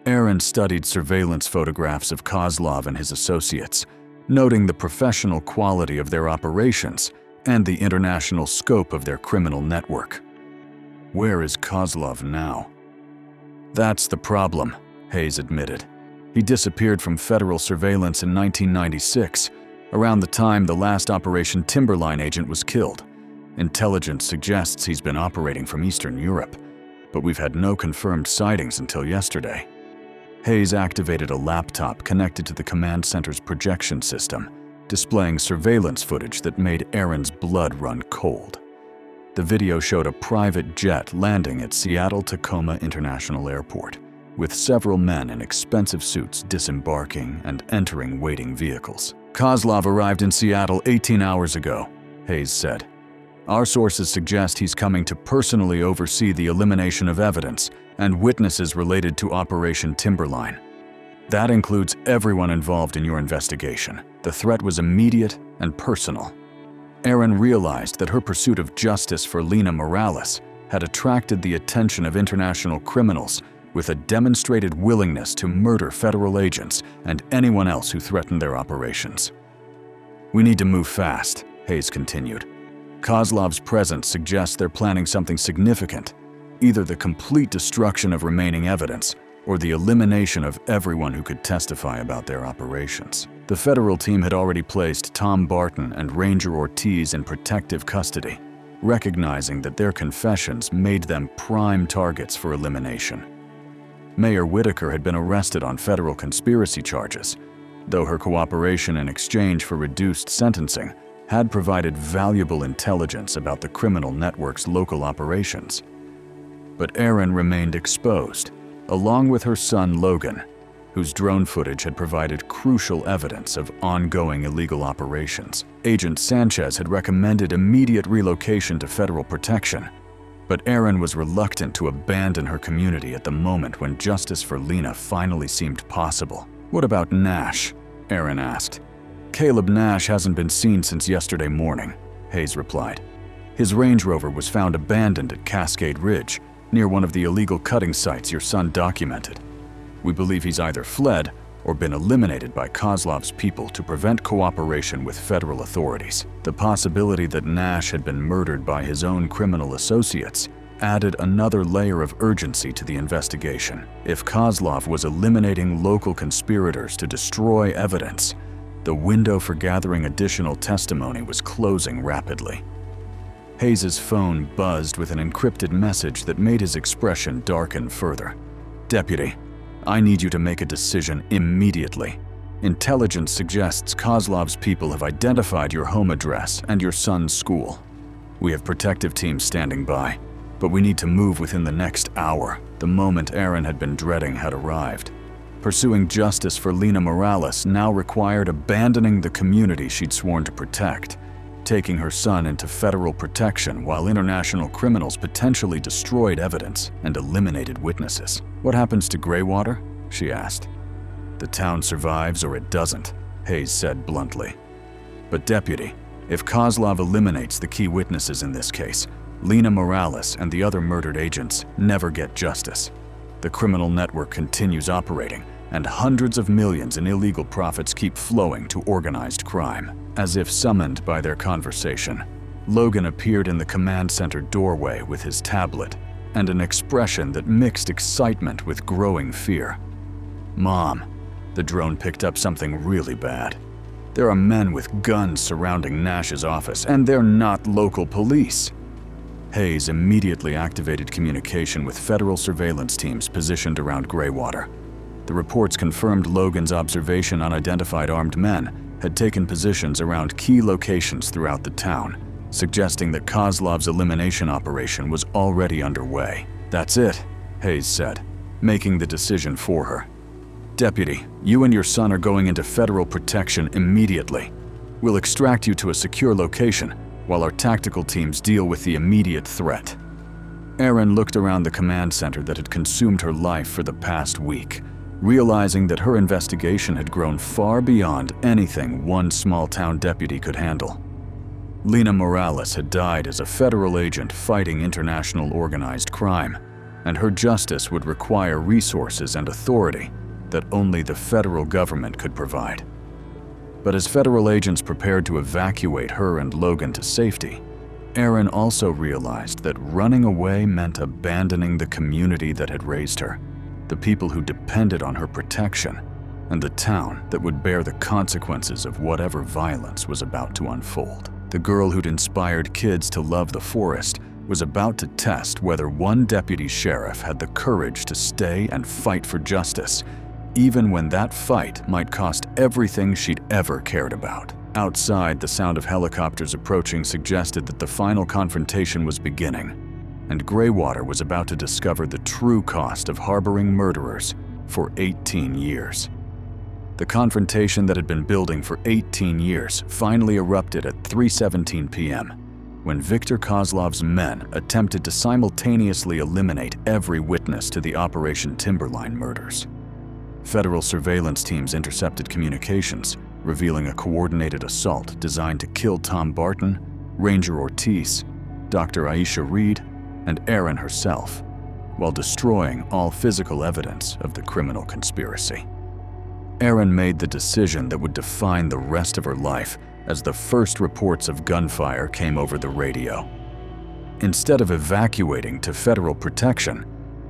Aaron studied surveillance photographs of Kozlov and his associates, noting the professional quality of their operations and the international scope of their criminal network. Where is Kozlov now? That's the problem, Hayes admitted. He disappeared from federal surveillance in 1996, around the time the last Operation Timberline agent was killed. Intelligence suggests he's been operating from Eastern Europe, but we've had no confirmed sightings until yesterday. Hayes activated a laptop connected to the command center's projection system, displaying surveillance footage that made Aaron's blood run cold. The video showed a private jet landing at Seattle-Tacoma International Airport, with several men in expensive suits disembarking and entering waiting vehicles. Kozlov arrived in Seattle 18 hours ago, Hayes said. Our sources suggest he's coming to personally oversee the elimination of evidence and witnesses related to Operation Timberline. That includes everyone involved in your investigation. The threat was immediate and personal. Aaron realized that her pursuit of justice for Lina Morales had attracted the attention of international criminals with a demonstrated willingness to murder federal agents and anyone else who threatened their operations. We need to move fast, Hayes continued. Kozlov's presence suggests they're planning something significant, either the complete destruction of remaining evidence or the elimination of everyone who could testify about their operations. The federal team had already placed Tom Barton and Ranger Ortiz in protective custody, recognizing that their confessions made them prime targets for elimination. Mayor Whitaker had been arrested on federal conspiracy charges, though her cooperation in exchange for reduced sentencing had provided valuable intelligence about the criminal network's local operations. But Aaron remained exposed, along with her son Logan, whose drone footage had provided crucial evidence of ongoing illegal operations. Agent Sanchez had recommended immediate relocation to federal protection, but Aaron was reluctant to abandon her community at the moment when justice for Lina finally seemed possible. What about Nash? Aaron asked. Caleb Nash hasn't been seen since yesterday morning, Hayes replied. His Range Rover was found abandoned at Cascade Ridge, near one of the illegal cutting sites your son documented. We believe he's either fled or been eliminated by Kozlov's people to prevent cooperation with federal authorities. The possibility that Nash had been murdered by his own criminal associates added another layer of urgency to the investigation. If Kozlov was eliminating local conspirators to destroy evidence, the window for gathering additional testimony was closing rapidly. Hayes' phone buzzed with an encrypted message that made his expression darken further. Deputy, I need you to make a decision immediately. Intelligence suggests Kozlov's people have identified your home address and your son's school. We have protective teams standing by, but we need to move within the next hour. The moment Aaron had been dreading had arrived. Pursuing justice for Lina Morales now required abandoning the community she'd sworn to protect, taking her son into federal protection while international criminals potentially destroyed evidence and eliminated witnesses. What happens to Greywater? She asked. The town survives or it doesn't, Hayes said bluntly. But deputy, if Kozlov eliminates the key witnesses in this case, Lina Morales and the other murdered agents never get justice. The criminal network continues operating, and hundreds of millions in illegal profits keep flowing to organized crime. As if summoned by their conversation, Logan appeared in the command center doorway with his tablet and an expression that mixed excitement with growing fear. Mom, the drone picked up something really bad. There are men with guns surrounding Nash's office, and they're not local police. Hayes immediately activated communication with federal surveillance teams positioned around Greywater. The reports confirmed Logan's observation unidentified armed men had taken positions around key locations throughout the town, suggesting that Kozlov's elimination operation was already underway. That's it, Hayes said, making the decision for her. Deputy, you and your son are going into federal protection immediately. We'll extract you to a secure location while our tactical teams deal with the immediate threat. Aaron looked around the command center that had consumed her life for the past week, realizing that her investigation had grown far beyond anything one small-town deputy could handle. Lina Morales had died as a federal agent fighting international organized crime, and her justice would require resources and authority that only the federal government could provide. But as federal agents prepared to evacuate her and Logan to safety, Erin also realized that running away meant abandoning the community that had raised her, the people who depended on her protection, and the town that would bear the consequences of whatever violence was about to unfold. The girl who'd inspired kids to love the forest was about to test whether one deputy sheriff had the courage to stay and fight for justice, even when that fight might cost everything she'd ever cared about. Outside, the sound of helicopters approaching suggested that the final confrontation was beginning, and Greywater was about to discover the true cost of harboring murderers for 18 years. The confrontation that had been building for 18 years finally erupted at 3:17 p.m. when Victor Kozlov's men attempted to simultaneously eliminate every witness to the Operation Timberline murders. Federal surveillance teams intercepted communications, revealing a coordinated assault designed to kill Tom Barton, Ranger Ortiz, Dr. Aisha Reed, and Erin herself, while destroying all physical evidence of the criminal conspiracy. Erin made the decision that would define the rest of her life as the first reports of gunfire came over the radio. Instead of evacuating to federal protection,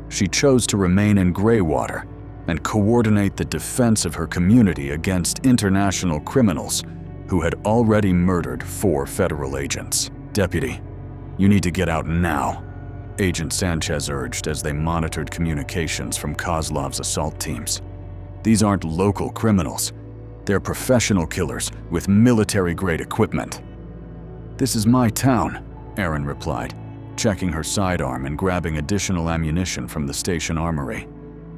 she chose to remain in Greywater and coordinate the defense of her community against international criminals who had already murdered 4 federal agents. "Deputy, you need to get out now," Agent Sanchez urged as they monitored communications from Kozlov's assault teams. "These aren't local criminals. They're professional killers with military-grade equipment." "This is my town," Erin replied, checking her sidearm and grabbing additional ammunition from the station armory.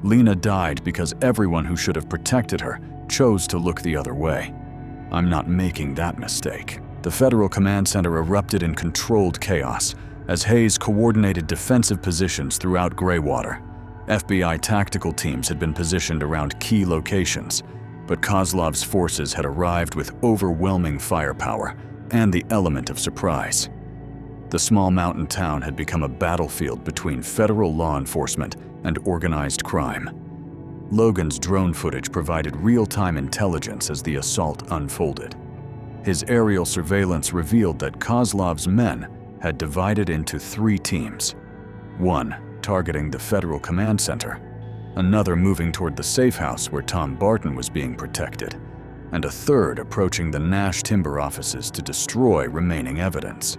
"Lena died because everyone who should have protected her chose to look the other way. I'm not making that mistake." The Federal Command Center erupted in controlled chaos as Hayes coordinated defensive positions throughout Greywater. FBI tactical teams had been positioned around key locations, but Kozlov's forces had arrived with overwhelming firepower and the element of surprise. The small mountain town had become a battlefield between federal law enforcement and organized crime. Logan's drone footage provided real-time intelligence as the assault unfolded. His aerial surveillance revealed that Kozlov's men had divided into 3 teams. One targeting the Federal Command Center, another moving toward the safe house where Tom Barton was being protected, and a third approaching the Nash timber offices to destroy remaining evidence.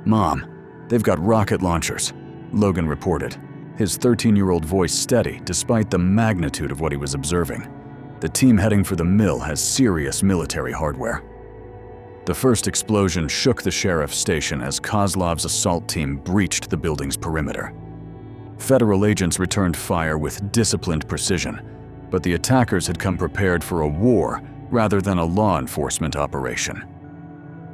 "Mom, they've got rocket launchers," Logan reported, his 13-year-old voice steady despite the magnitude of what he was observing. "The team heading for the mill has serious military hardware." The first explosion shook the sheriff's station as Kozlov's assault team breached the building's perimeter. Federal agents returned fire with disciplined precision, but the attackers had come prepared for a war rather than a law enforcement operation.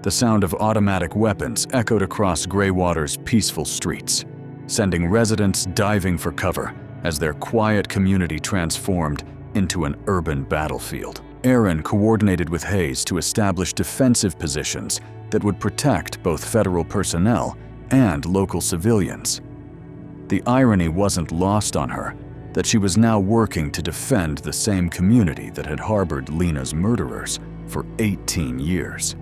The sound of automatic weapons echoed across Greywater's peaceful streets, sending residents diving for cover as their quiet community transformed into an urban battlefield. Erin coordinated with Hayes to establish defensive positions that would protect both federal personnel and local civilians. The irony wasn't lost on her that she was now working to defend the same community that had harbored Lena's murderers for 18 years.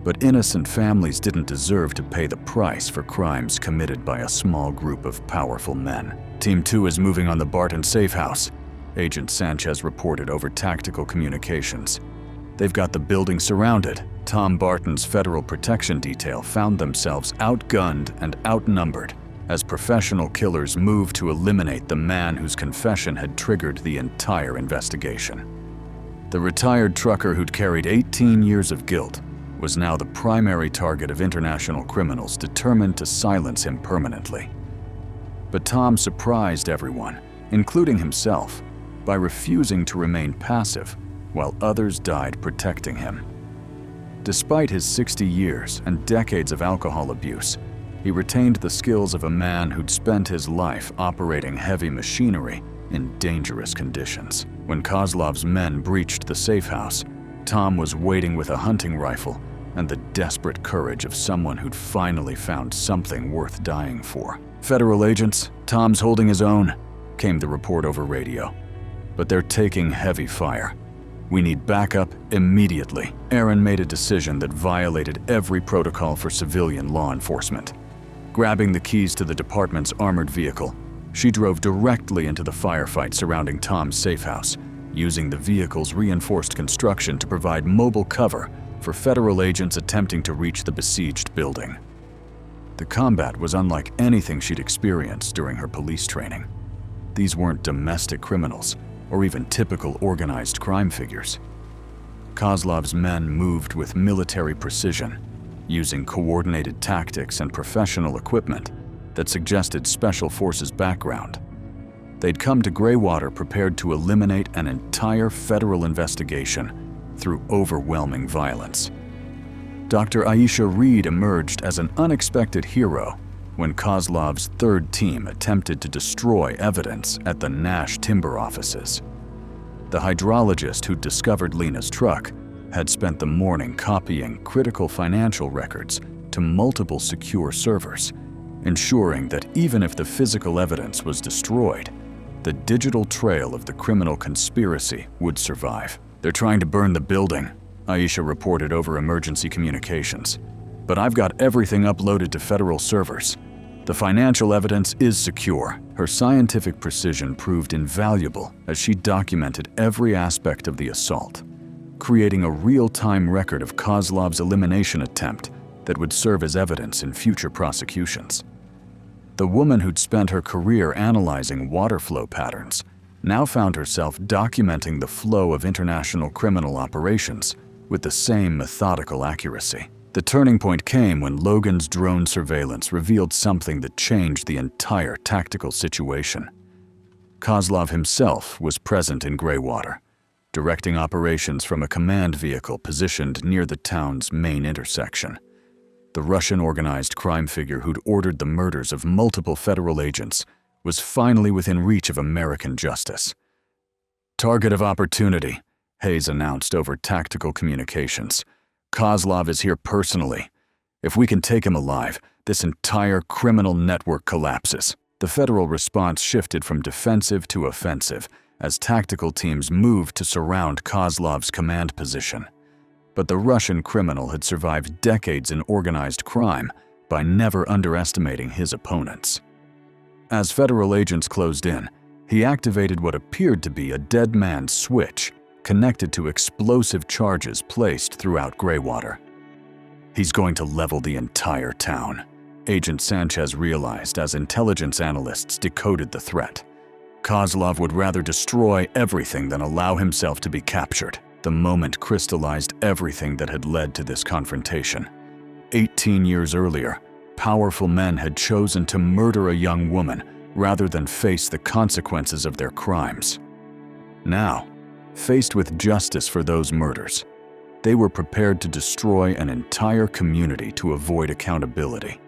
But innocent families didn't deserve to pay the price for crimes committed by a small group of powerful men. "Team 2 is moving on the Barton safe house," Agent Sanchez reported over tactical communications. "They've got the building surrounded." Tom Barton's federal protection detail found themselves outgunned and outnumbered as professional killers moved to eliminate the man whose confession had triggered the entire investigation. The retired trucker who'd carried 18 years of guilt was now the primary target of international criminals determined to silence him permanently. But Tom surprised everyone, including himself, by refusing to remain passive while others died protecting him. Despite his 60 years and decades of alcohol abuse, he retained the skills of a man who'd spent his life operating heavy machinery in dangerous conditions. When Kozlov's men breached the safe house, Tom was waiting with a hunting rifle and the desperate courage of someone who'd finally found something worth dying for. "Federal agents, "Tom's holding his own," came the report over radio. "But they're taking heavy fire. We need backup immediately." Erin made a decision that violated every protocol for civilian law enforcement. Grabbing the keys to the department's armored vehicle, she drove directly into the firefight surrounding Tom's safe house, using the vehicle's reinforced construction to provide mobile cover for federal agents attempting to reach the besieged building. The combat was unlike anything she'd experienced during her police training. These weren't domestic criminals or even typical organized crime figures. Kozlov's men moved with military precision, using coordinated tactics and professional equipment that suggested special forces background. They'd come to Greywater prepared to eliminate an entire federal investigation through overwhelming violence. Dr. Aisha Reed emerged as an unexpected hero when Kozlov's third team attempted to destroy evidence at the Nash timber offices. The hydrologist who discovered Lena's truck had spent the morning copying critical financial records to multiple secure servers, ensuring that even if the physical evidence was destroyed, the digital trail of the criminal conspiracy would survive. "They're trying to burn the building," Aisha reported over emergency communications. "But I've got everything uploaded to federal servers. The financial evidence is secure." Her scientific precision proved invaluable as she documented every aspect of the assault, creating a real-time record of Kozlov's elimination attempt that would serve as evidence in future prosecutions. The woman who'd spent her career analyzing water flow patterns now found herself documenting the flow of international criminal operations with the same methodical accuracy. The turning point came when Logan's drone surveillance revealed something that changed the entire tactical situation. Kozlov himself was present in Greywater, directing operations from a command vehicle positioned near the town's main intersection. The Russian organized crime figure who'd ordered the murders of multiple federal agents was finally within reach of American justice. "Target of opportunity," Hayes announced over tactical communications. "Kozlov is here personally. If we can take him alive, this entire criminal network collapses." The federal response shifted from defensive to offensive as tactical teams moved to surround Kozlov's command position. But the Russian criminal had survived decades in organized crime by never underestimating his opponents. As federal agents closed in, he activated what appeared to be a dead man's switch connected to explosive charges placed throughout Greywater. "He's going to level the entire town," Agent Sanchez realized as intelligence analysts decoded the threat. Kozlov would rather destroy everything than allow himself to be captured. The moment crystallized everything that had led to this confrontation. 18 years earlier, powerful men had chosen to murder a young woman rather than face the consequences of their crimes. Now, faced with justice for those murders, they were prepared to destroy an entire community to avoid accountability.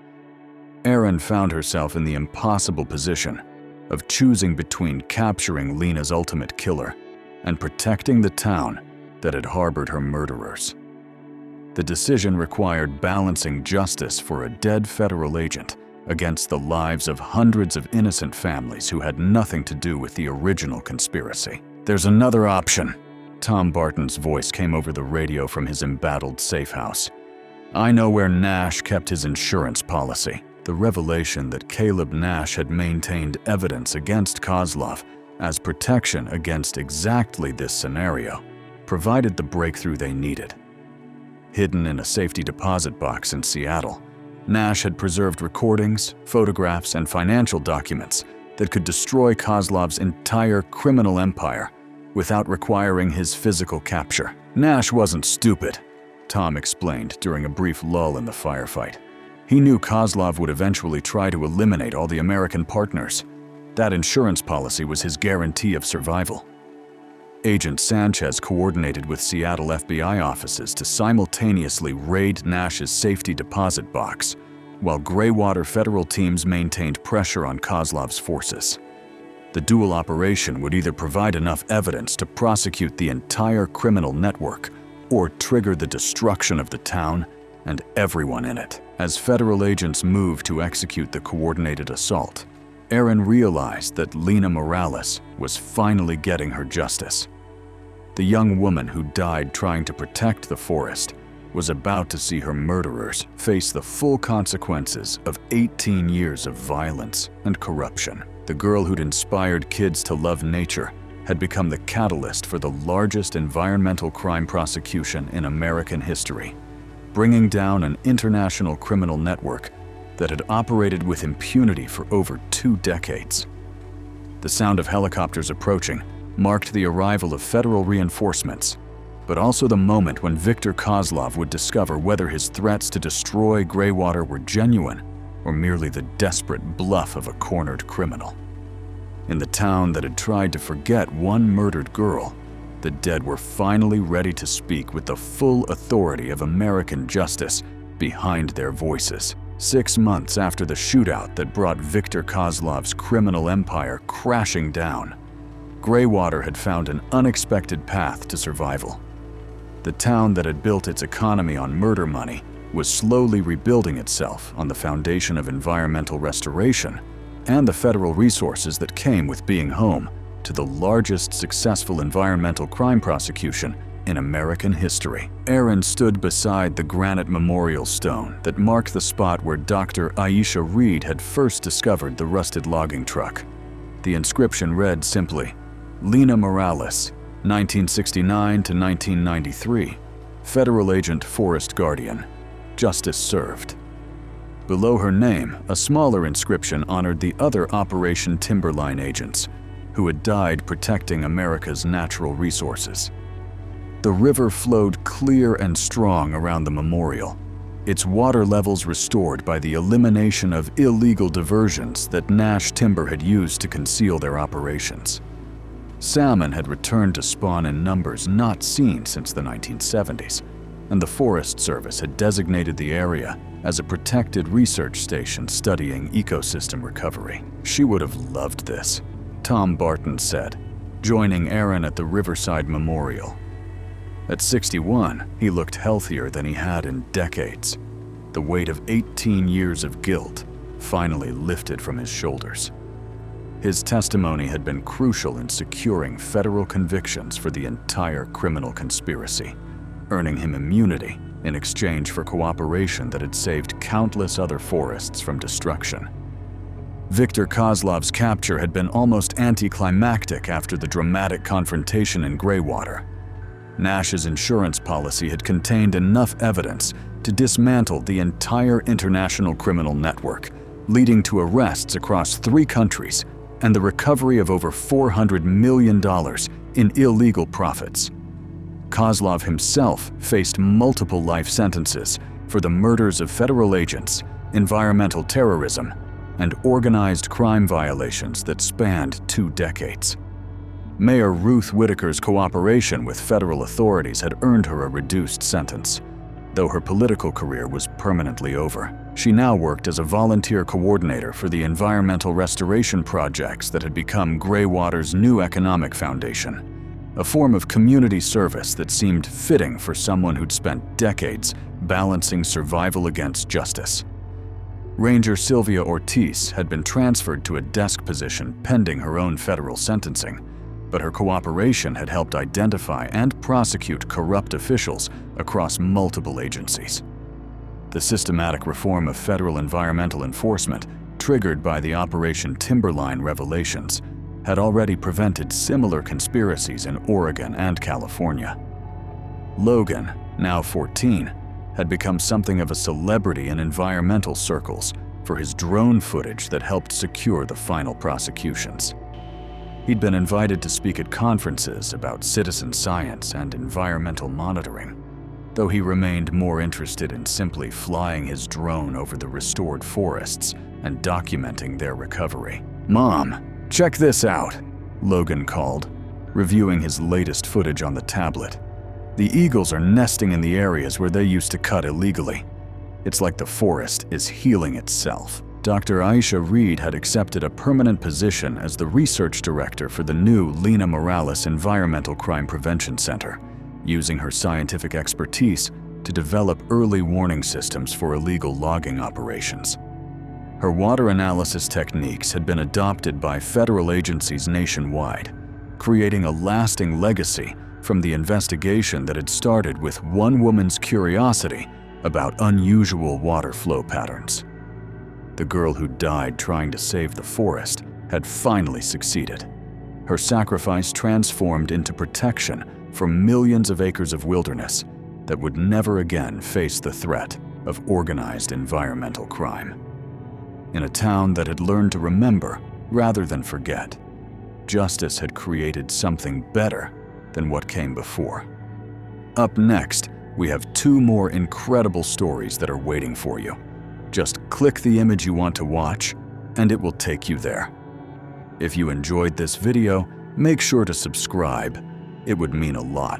Erin found herself in the impossible position of choosing between capturing Lena's ultimate killer and protecting the town that had harbored her murderers. The decision required balancing justice for a dead federal agent against the lives of hundreds of innocent families who had nothing to do with the original conspiracy. "There's another option," Tom Barton's voice came over the radio from his embattled safe house. "I know where Nash kept his insurance policy." The revelation that Caleb Nash had maintained evidence against Kozlov as protection against exactly this scenario provided the breakthrough they needed. Hidden in a safety deposit box in Seattle, Nash had preserved recordings, photographs, and financial documents that could destroy Kozlov's entire criminal empire without requiring his physical capture. "Nash wasn't stupid," Tom explained during a brief lull in the firefight. He knew Kozlov would eventually try to eliminate all the American partners. That insurance policy was his guarantee of survival. Agent Sanchez coordinated with Seattle FBI offices to simultaneously raid Nash's safety deposit box, while Greywater federal teams maintained pressure on Kozlov's forces. The dual operation would either provide enough evidence to prosecute the entire criminal network or trigger the destruction of the town and everyone in it. As federal agents moved to execute the coordinated assault, Erin realized that Lena Morales was finally getting her justice. The young woman who died trying to protect the forest was about to see her murderers face the full consequences of 18 years of violence and corruption. The girl who'd inspired kids to love nature had become the catalyst for the largest environmental crime prosecution in American history, bringing down an international criminal network that had operated with impunity for over 2 decades. The sound of helicopters approaching marked the arrival of federal reinforcements, but also the moment when Viktor Kozlov would discover whether his threats to destroy Greywater were genuine or merely the desperate bluff of a cornered criminal. In the town that had tried to forget one murdered girl, the dead were finally ready to speak with the full authority of American justice behind their voices. 6 months after the shootout that brought Viktor Kozlov's criminal empire crashing down, Greywater had found an unexpected path to survival. The town that had built its economy on murder money was slowly rebuilding itself on the foundation of environmental restoration and the federal resources that came with being home to the largest successful environmental crime prosecution in American history. Erin stood beside the granite memorial stone that marked the spot where Dr. Aisha Reed had first discovered the rusted logging truck. The inscription read simply, "Lena Morales, 1969 to 1993, Federal Agent Forest Guardian, Justice Served." Below her name, a smaller inscription honored the other Operation Timberline agents who had died protecting America's natural resources. The river flowed clear and strong around the memorial, its water levels restored by the elimination of illegal diversions that Nash Timber had used to conceal their operations. Salmon had returned to spawn in numbers not seen since the 1970s, and the Forest Service had designated the area as a protected research station studying ecosystem recovery. She would have loved this, Tom Barton said, joining Erin at the Riverside Memorial. At 61, he looked healthier than he had in decades. The weight of 18 years of guilt finally lifted from his shoulders. His testimony had been crucial in securing federal convictions for the entire criminal conspiracy, earning him immunity in exchange for cooperation that had saved countless other forests from destruction. Viktor Kozlov's capture had been almost anticlimactic after the dramatic confrontation in Greywater. Nash's insurance policy had contained enough evidence to dismantle the entire international criminal network, leading to arrests across 3 countries and the recovery of over $400 million in illegal profits. Kozlov himself faced multiple life sentences for the murders of federal agents, environmental terrorism, and organized crime violations that spanned 2 decades. Mayor Ruth Whitaker's cooperation with federal authorities had earned her a reduced sentence. Though her political career was permanently over, she now worked as a volunteer coordinator for the environmental restoration projects that had become Greywater's new economic foundation, a form of community service that seemed fitting for someone who'd spent decades balancing survival against justice. Ranger Sylvia Ortiz had been transferred to a desk position pending her own federal sentencing, but her cooperation had helped identify and prosecute corrupt officials across multiple agencies. The systematic reform of federal environmental enforcement, triggered by the Operation Timberline revelations, had already prevented similar conspiracies in Oregon and California. Logan, now 14, had become something of a celebrity in environmental circles for his drone footage that helped secure the final prosecutions. He'd been invited to speak at conferences about citizen science and environmental monitoring, though he remained more interested in simply flying his drone over the restored forests and documenting their recovery. "Mom, check this out," Logan called, reviewing his latest footage on the tablet. "The eagles are nesting in the areas where they used to cut illegally. It's like the forest is healing itself." Dr. Aisha Reed had accepted a permanent position as the research director for the new Lena Morales Environmental Crime Prevention Center, using her scientific expertise to develop early warning systems for illegal logging operations. Her water analysis techniques had been adopted by federal agencies nationwide, creating a lasting legacy from the investigation that had started with one woman's curiosity about unusual water flow patterns. The girl who died trying to save the forest had finally succeeded. Her sacrifice transformed into protection for millions of acres of wilderness that would never again face the threat of organized environmental crime. In a town that had learned to remember rather than forget, justice had created something better than what came before. Up next, we have 2 more incredible stories that are waiting for you. Just click the image you want to watch, and it will take you there. If you enjoyed this video, make sure to subscribe. It would mean a lot.